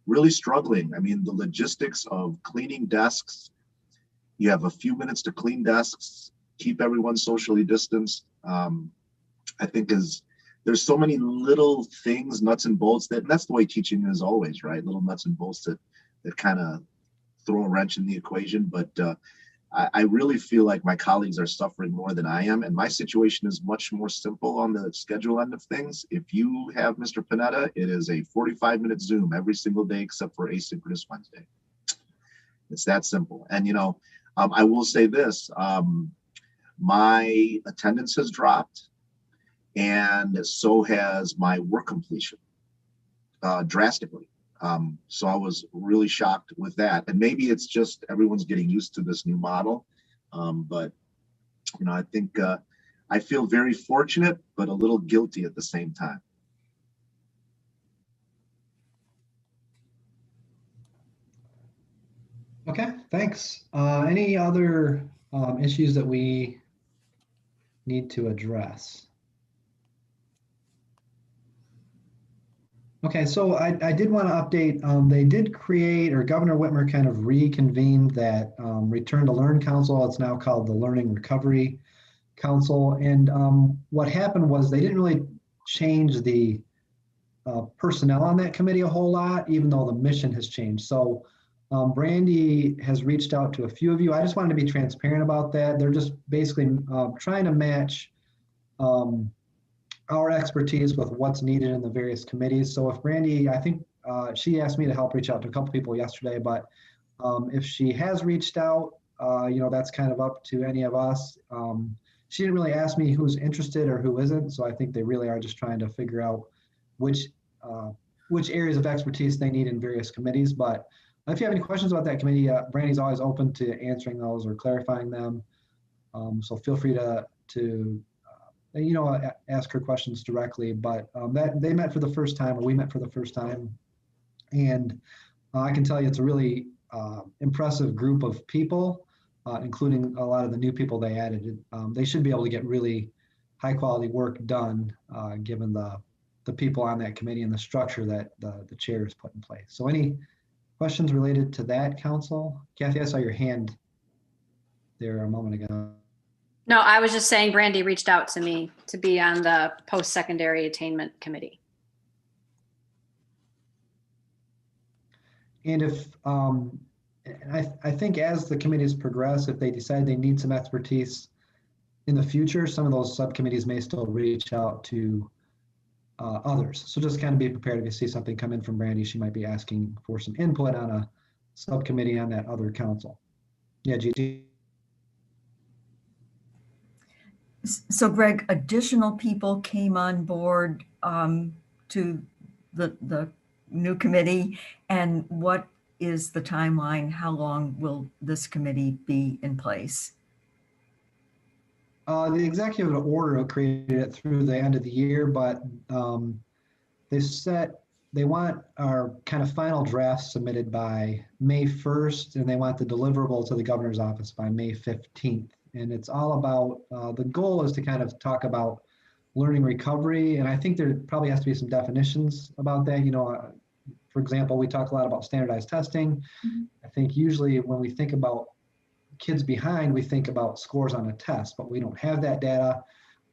really struggling. I mean, the logistics of cleaning desks, you have a few minutes to clean desks, keep everyone socially distanced. I think there's so many little things, nuts and bolts, that's the way teaching is always, right? Little nuts and bolts that kind of throw a wrench in the equation. But I really feel like my colleagues are suffering more than I am. And my situation is much more simple on the schedule end of things. If you have Mr. Panetta, it is a 45-minute Zoom every single day except for asynchronous Wednesday. It's that simple. And, I will say this, my attendance has dropped, and so has my work completion drastically. So I was really shocked with that. And maybe it's just everyone's getting used to this new model. But, I think I feel very fortunate, but a little guilty at the same time. Okay, thanks. Any other issues that we need to address? Okay, so I did want to update, they did create, or Governor Whitmer kind of reconvened that Return to Learn Council. It's now called the Learning Recovery Council. And what happened was they didn't really change the personnel on that committee a whole lot, even though the mission has changed. So Brandy has reached out to a few of you. I just wanted to be transparent about that. They're just basically trying to match our expertise with what's needed in the various committees. So if Brandy, I think she asked me to help reach out to a couple people yesterday, but if she has reached out, that's kind of up to any of us. She didn't really ask me who's interested or who isn't. So I think they really are just trying to figure out which areas of expertise they need in various committees. But if you have any questions about that committee, Brandy's always open to answering those or clarifying them. So feel free to ask her questions directly, but that they met for the first time, or we met for the first time. And I can tell you it's a really impressive group of people. including a lot of the new people they added, they should be able to get really high quality work done, given the people on that committee and the structure that the chair has put in place. So any questions related to that, council? Kathy, I saw your hand there a moment ago. No, I was just saying Brandy reached out to me to be on the post-secondary attainment committee. And if, I think as the committees progress, if they decide they need some expertise in the future, some of those subcommittees may still reach out to others. So just kind of be prepared if you see something come in from Brandy, she might be asking for some input on a subcommittee on that other council. Yeah, Gigi. So Greg, additional people came on board to the new committee, and what is the timeline? How long will this committee be in place? The executive order created it through the end of the year, but they want our kind of final draft submitted by May 1st, and they want the deliverable to the governor's office by May 15th. And it's all about, the goal is to kind of talk about learning recovery. And I think there probably has to be some definitions about that. You know, for example, we talk a lot about standardized testing. I think usually when we think about kids behind, we think about scores on a test, but we don't have that data.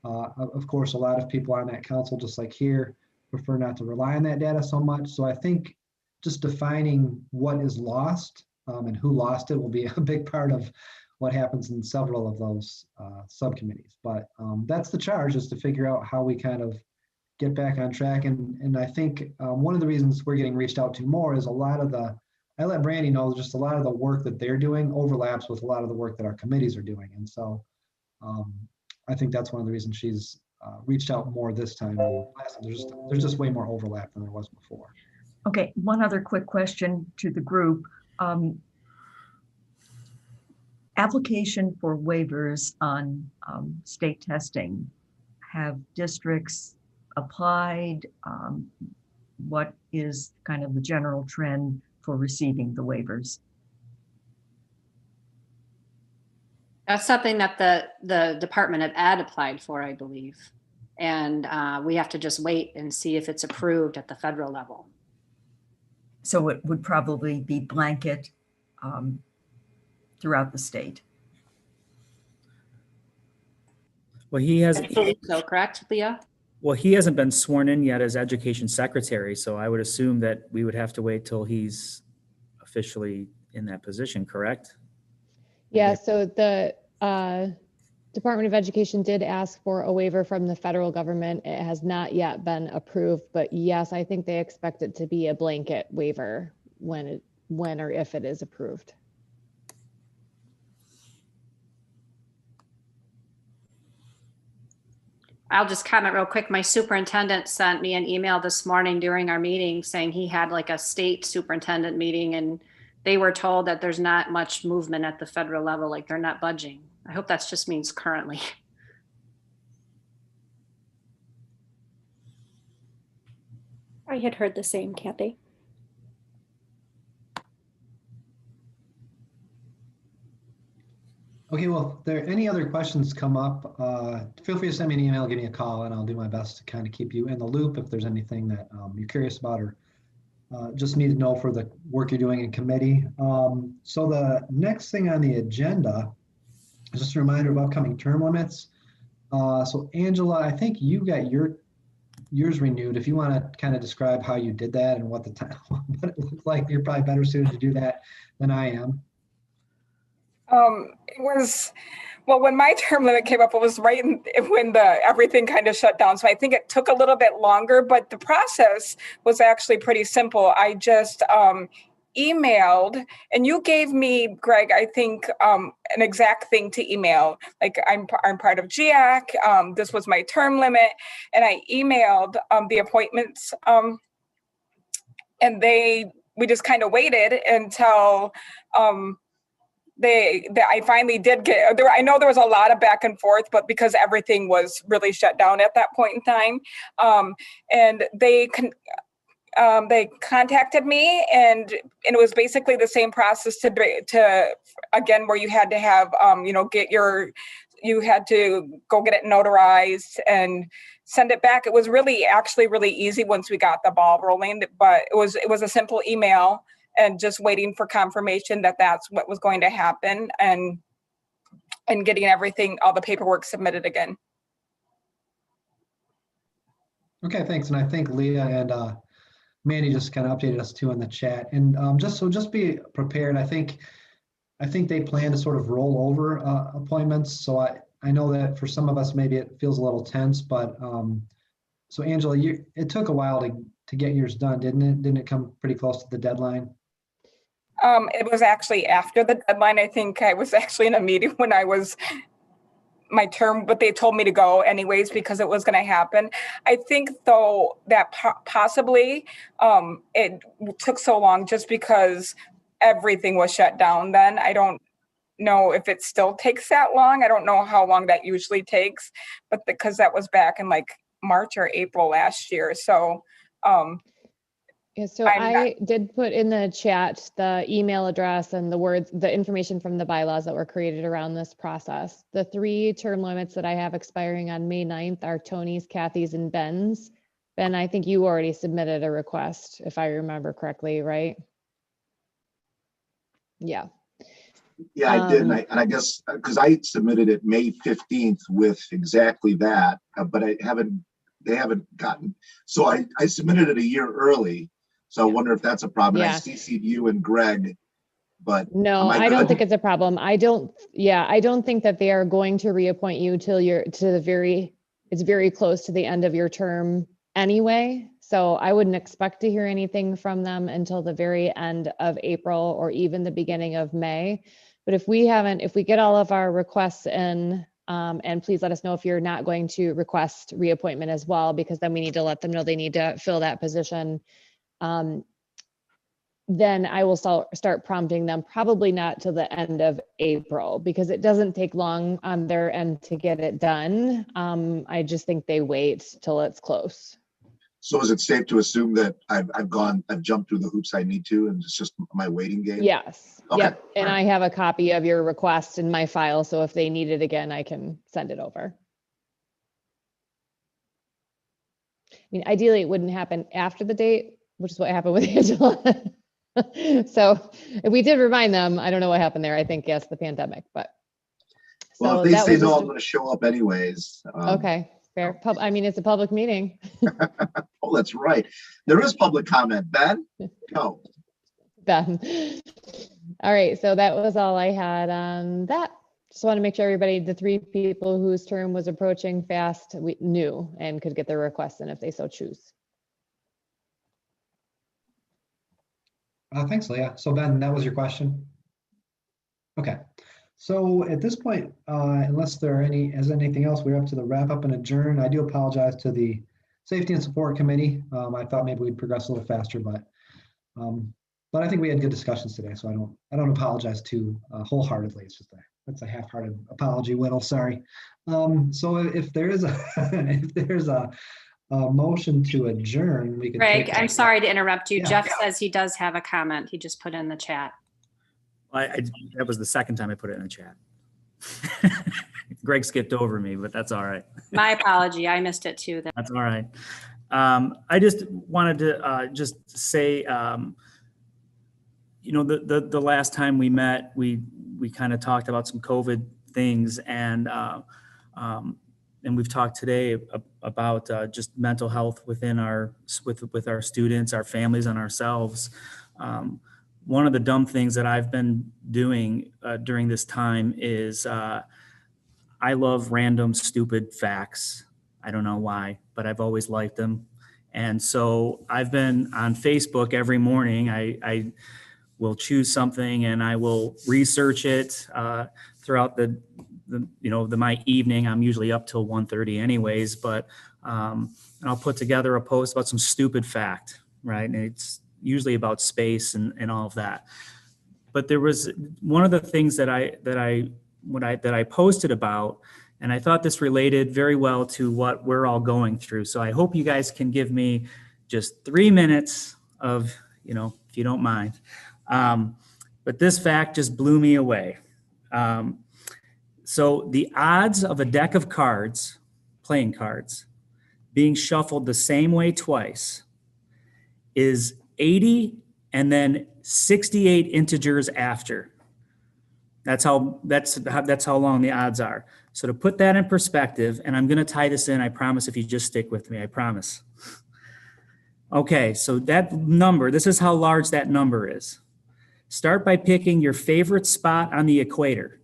Of course, a lot of people on that council, just like here, prefer not to rely on that data so much. So I think just defining what is lost and who lost it will be a big part of what happens in several of those subcommittees. But that's the charge, is to figure out how we kind of get back on track. And I think one of the reasons we're getting reached out to more is a lot of I let Brandy know just a lot of the work that they're doing overlaps with a lot of the work that our committees are doing. And so I think that's one of the reasons she's reached out more this time than last time. There's just way more overlap than there was before. Okay, one other quick question to the group. Application for waivers on state testing. Have districts applied? What is kind of the general trend for receiving the waivers? That's something that the Department of Ed applied for, I believe. And we have to just wait and see if it's approved at the federal level. So it would probably be blanket throughout the state. Well, he has. I believe so, correct, Leah? Well, he hasn't been sworn in yet as education secretary, so I would assume that we would have to wait till he's officially in that position, correct? Yeah, so the Department of Education did ask for a waiver from the federal government. It has not yet been approved, but yes, I think they expect it to be a blanket waiver when or if it is approved. I'll just comment real quick. My superintendent sent me an email this morning during our meeting saying he had like a state superintendent meeting and they were told that there's not much movement at the federal level, like they're not budging. I hope that just means currently. I had heard the same, Kathy. Okay, well, if there are any other questions come up, feel free to send me an email, give me a call, and I'll do my best to kind of keep you in the loop if there's anything that you're curious about or just need to know for the work you're doing in committee. So the next thing on the agenda is just a reminder of upcoming term limits. So Angela, I think you got yours renewed. If you want to kind of describe how you did that and what the time, what it looked like, you're probably better suited to do that than I am. It was, well, when my term limit came up, it was right when everything kind of shut down. So I think it took a little bit longer, but the process was actually pretty simple. I just emailed, and you gave me, Greg, I think an exact thing to email. Like I'm part of GEAC. This was my term limit, and I emailed the appointments, and we just kind of waited until. I finally did get there. I know there was a lot of back and forth, but because everything was really shut down at that point in time, and they contacted me, and it was basically the same process to again, where you had to have, you had to go get it notarized and send it back. It was actually really easy once we got the ball rolling, but it was a simple email and just waiting for confirmation that that's what was going to happen, and getting everything, all the paperwork submitted again. Okay, thanks. And I think Leah and Mandy just kind of updated us too in the chat. And just be prepared. I think they plan to sort of roll over appointments. So I know that for some of us, maybe it feels a little tense, but so Angela, it took a while to get yours done, didn't it? Didn't it come pretty close to the deadline? It was actually after the deadline. I think I was actually in a meeting when my term, but they told me to go anyways because it was going to happen. I think though that possibly it took so long just because everything was shut down then. I don't know if it still takes that long. I don't know how long that usually takes, but because that was back in like March or April last year. So yeah, so I did put in the chat the email address and the information from the bylaws that were created around this process. The 3 term limits that I have expiring on May 9th are Tony's, Kathy's, and Ben's. Ben, I think you already submitted a request, if I remember correctly, right? Yeah. Yeah, I did. And I guess because I submitted it May 15th with exactly that, but they haven't gotten. So I submitted it a year early. So I wonder if that's a problem. Yeah. I CC'd you and Greg, but no, I don't think it's a problem. I don't think that they are going to reappoint you till it's very close to the end of your term anyway. So I wouldn't expect to hear anything from them until the very end of April or even the beginning of May. But if we get all of our requests in, and please let us know if you're not going to request reappointment as well, because then we need to let them know they need to fill that position. Then I will start prompting them, probably not till the end of April, because it doesn't take long on their end to get it done. I just think they wait till it's close. So is it safe to assume that I've jumped through the hoops I need to, and it's just my waiting game? Yes. Okay. Yep. And I have a copy of your request in my file, so if they need it again, I can send it over. I mean, ideally, it wouldn't happen after the date, which is what happened with Angela. So if we did remind them, I don't know what happened there. I think, yes, the pandemic, but. Well, so if they that say was no, just I'm going to show up anyways. okay, fair. I mean, it's a public meeting. Oh, that's right. There is public comment. Ben, go. Ben. All right, so that was all I had on that. Just want to make sure everybody, the 3 people whose term was approaching fast, we knew and could get their requests in if they so choose. Thanks, Leah. So Ben, that was your question? Okay. So at this point, unless there is anything else, we're up to the wrap up and adjourn. I do apologize to the Safety and Support Committee. I thought maybe we'd progress a little faster, but I think we had good discussions today, so I don't apologize too wholeheartedly. It's just that's a half-hearted apology, Whittle. Sorry. So if there is a motion to adjourn, we could. Greg, I'm sorry to interrupt you. Yeah. Jeff says he does have a comment. He just put in the chat. That was the second time I put it in the chat. Greg skipped over me, but that's all right. My apology. I missed it too. Then. That's all right. I just wanted to just say, the last time we met, we kind of talked about some COVID things, and we've talked today about just mental health within with our students, our families, and ourselves. One of the dumb things that I've been doing during this time is I love random, stupid facts. I don't know why, but I've always liked them. And so I've been on Facebook every morning. I will choose something and I will research it throughout my evening. I'm usually up till 1:30 anyways, but and I'll put together a post about some stupid fact, right? And it's usually about space and all of that. But there was one of the things that I posted about, and I thought this related very well to what we're all going through. So I hope you guys can give me just 3 minutes of, if you don't mind. But this fact just blew me away. So the odds of a deck of cards, playing cards, being shuffled the same way twice is 80 and then 68 integers after. That's how long the odds are. So to put that in perspective, and I'm going to tie this in, I promise, if you just stick with me, I promise. Okay, so that number, this is how large that number is. Start by picking your favorite spot on the equator.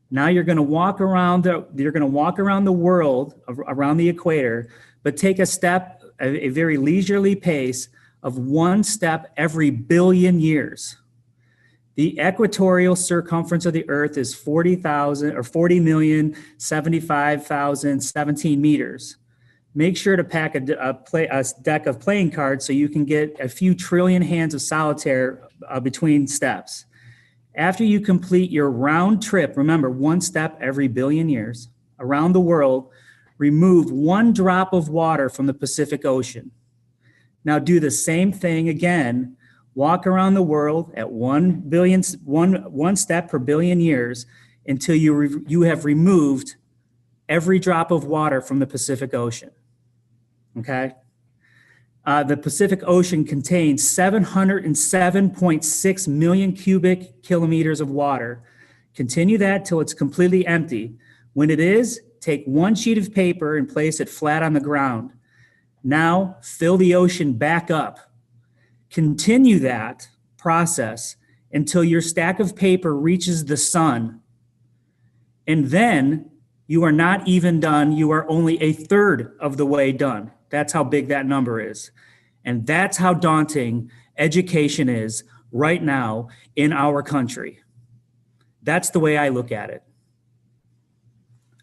Now you're going to walk around the world around the equator, but take a step, a very leisurely pace of 1 step every billion years. The equatorial circumference of the Earth is 40,075,017 meters. Make sure to pack a deck of playing cards so you can get a few trillion hands of solitaire between steps. After you complete your round trip, remember 1 step every billion years, around the world, remove 1 drop of water from the Pacific Ocean. Now do the same thing again. Walk around the world at 1 step per billion years until you have removed every drop of water from the Pacific Ocean. Okay? The Pacific Ocean contains 707.6 million cubic kilometers of water. Continue that till it's completely empty. When it is, take 1 sheet of paper and place it flat on the ground. Now fill the ocean back up. Continue that process until your stack of paper reaches the sun. And then you are not even done. You are only 1/3 of the way done. That's how big that number is. And that's how daunting education is right now in our country. That's the way I look at it.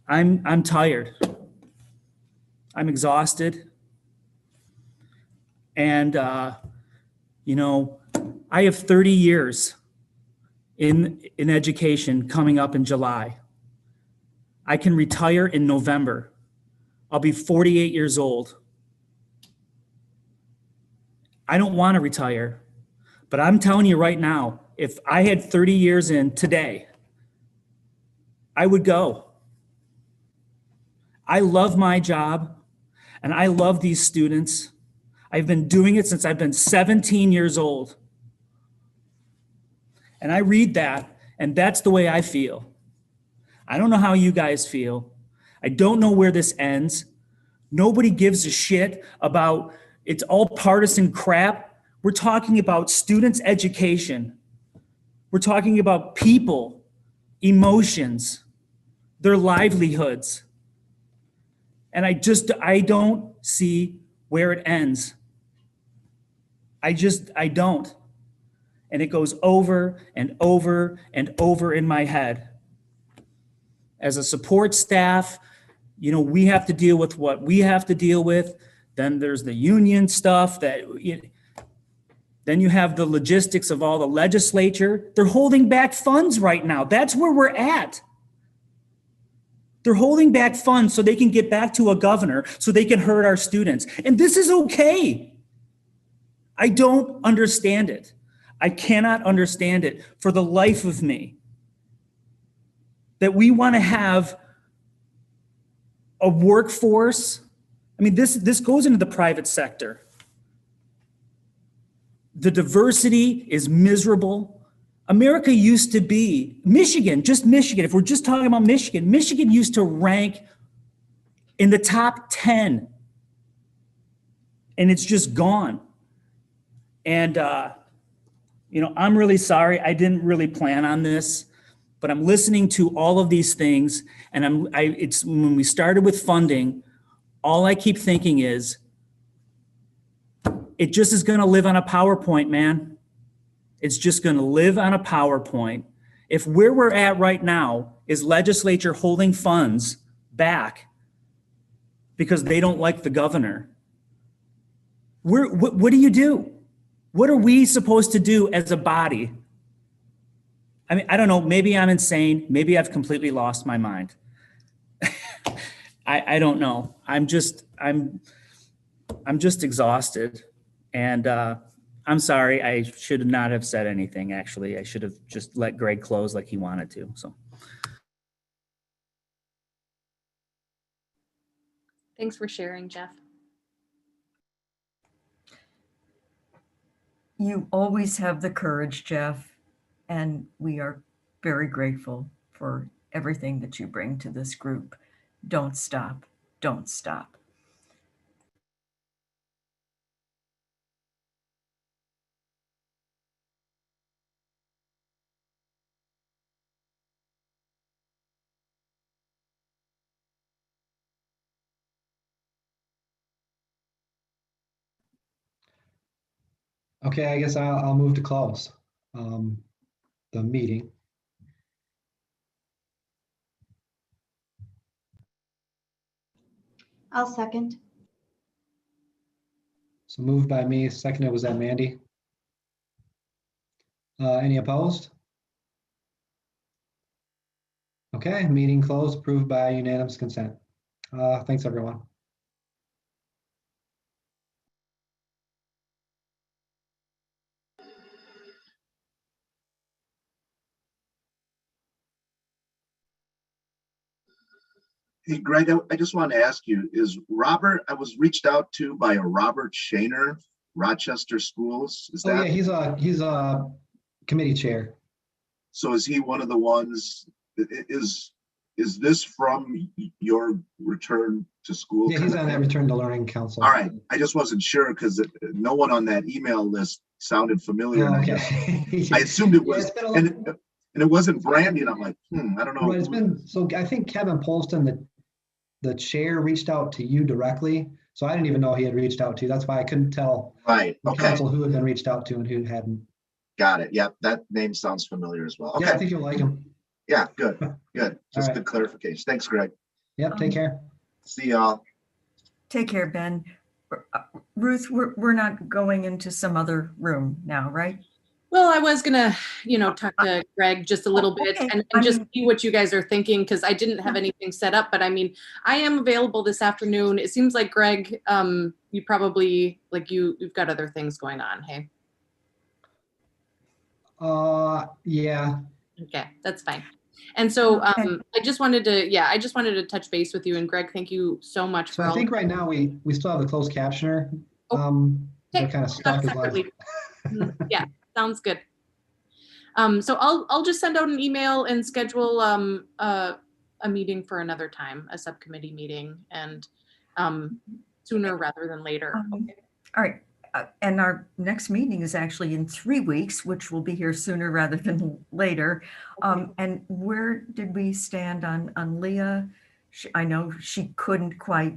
I'm tired. I'm exhausted. And, I have 30 years in education coming up in July. I can retire in November. I'll be 48 years old. I don't want to retire, but I'm telling you right now, if I had 30 years in today, I would go. I love my job and I love these students. I've been doing it since I've been 17 years old. And I read that, and that's the way I feel. I don't know how you guys feel. I don't know where this ends. Nobody gives a shit about, it's all partisan crap. We're talking about students' education. We're talking about people, emotions, their livelihoods. And I don't see where it ends. I don't. And it goes over and over and over in my head. As a support staff, we have to deal with what we have to deal with. Then there's the union stuff then you have the logistics of all the legislature. They're holding back funds right now. That's where we're at. They're holding back funds so they can get back to a governor so they can hurt our students. And this is okay. I don't understand it. I cannot understand it for the life of me. That we want to have a workforce. I mean, this goes into the private sector. The diversity is miserable. America used to be, Michigan, if we're just talking about Michigan used to rank in the top 10. And it's just gone. And, I'm really sorry. I didn't really plan on this, but I'm listening to all of these things. And it's when we started with funding, all I keep thinking is, it just is going to live on a PowerPoint, man. It's just going to live on a PowerPoint. If where we're at right now is legislature holding funds back because they don't like the governor, what do you do? What are we supposed to do as a body? I mean, I don't know. Maybe I'm insane. Maybe I've completely lost my mind. I don't know. I'm I'm just exhausted, and I'm sorry. I should not have said anything. Actually, I should have just let Greg close like he wanted to. So. Thanks for sharing, Jeff. You always have the courage, Jeff, and we are very grateful for everything that you bring to this group. Don't stop. Don't stop. Okay, I guess I'll move to close the meeting. I'll second. So moved by me, seconded was that Mandy? Any opposed? Okay, meeting closed, approved by unanimous consent. Thanks, everyone. Hey, Greg, I just want to ask you, I was reached out to by a Robert Shaner, Rochester Schools. Is that? Yeah, he's a committee chair. So is he one of the ones, is this from your return to school? Yeah, he's on that Return to Learning Council. All right, I just wasn't sure because no one on that email list sounded familiar. Oh, okay. I assumed it was, Yeah, and it wasn't Brandy, and I'm like, I don't know. Right, it's been, so I think Kevin Polston, the chair, reached out to you directly. So I didn't even know he had reached out to you. That's why I couldn't tell Right, the okay. council who had been reached out to and who hadn't. Got it. Yep, that name sounds familiar as well. Okay. Yeah, I think you'll like him. Yeah, good, good. Just right. good clarification. Thanks, Greg. Yep, take care. See y'all. Take care, Ben. Ruth, we're not going into some other room now, right? Well, I was gonna, talk to Greg just a little bit okay. and just see what you guys are thinking, because I didn't have anything set up, but I mean, I am available this afternoon. It seems like Greg, you probably, you've got other things going on, hey? Yeah. Okay, that's fine. And so I just wanted to touch base with you, and Greg, thank you so much So for I think right now we still have the closed captioner. They're kind of stuck as well. Yeah, sounds good. So I'll just send out an email and schedule a meeting for another time, a subcommittee meeting, and sooner rather than later. All right. And our next meeting is actually in 3 weeks, which will be here sooner rather than later. And where did we stand on Leah? I know she couldn't quite,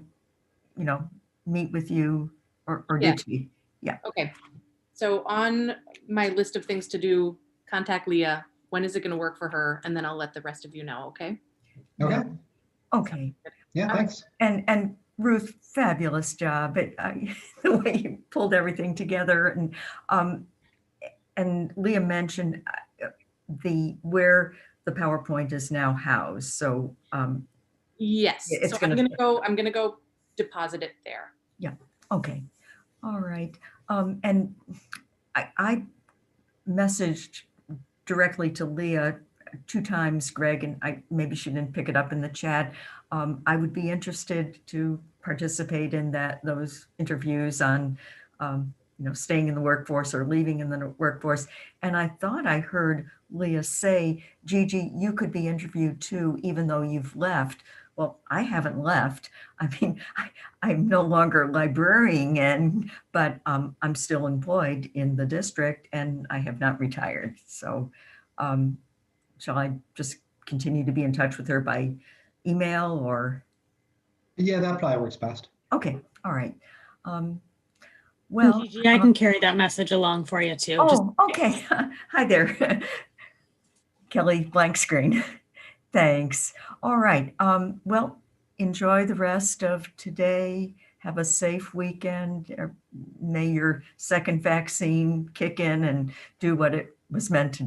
meet with you, or Yeah. did she? Yeah. Okay. So on my list of things to do, contact Leah. When is it going to work for her? And then I'll let the rest of you know. Okay. Okay. Okay. Yeah, thanks. And Ruth, fabulous job. The way you pulled everything together, and Leah mentioned where the PowerPoint is now housed. So yes, it's so I'm gonna go deposit it there. Yeah. Okay. All right. And I messaged directly to Leah 2 times, Greg, and maybe she didn't pick it up in the chat. I would be interested to participate in those interviews on, staying in the workforce or leaving in the workforce. And I thought I heard Leah say, Gigi, you could be interviewed too, even though you've left. Well, I haven't left. I mean, I'm no longer librarian, but I'm still employed in the district and I have not retired. So shall I just continue to be in touch with her by email or? Yeah, that probably works best. Okay. All right. Well, Gigi, I can carry that message along for you too. Oh, okay. Hi there. Kelly, blank screen. Thanks. All right. Well, enjoy the rest of today. Have a safe weekend. May your second vaccine kick in and do what it was meant to do.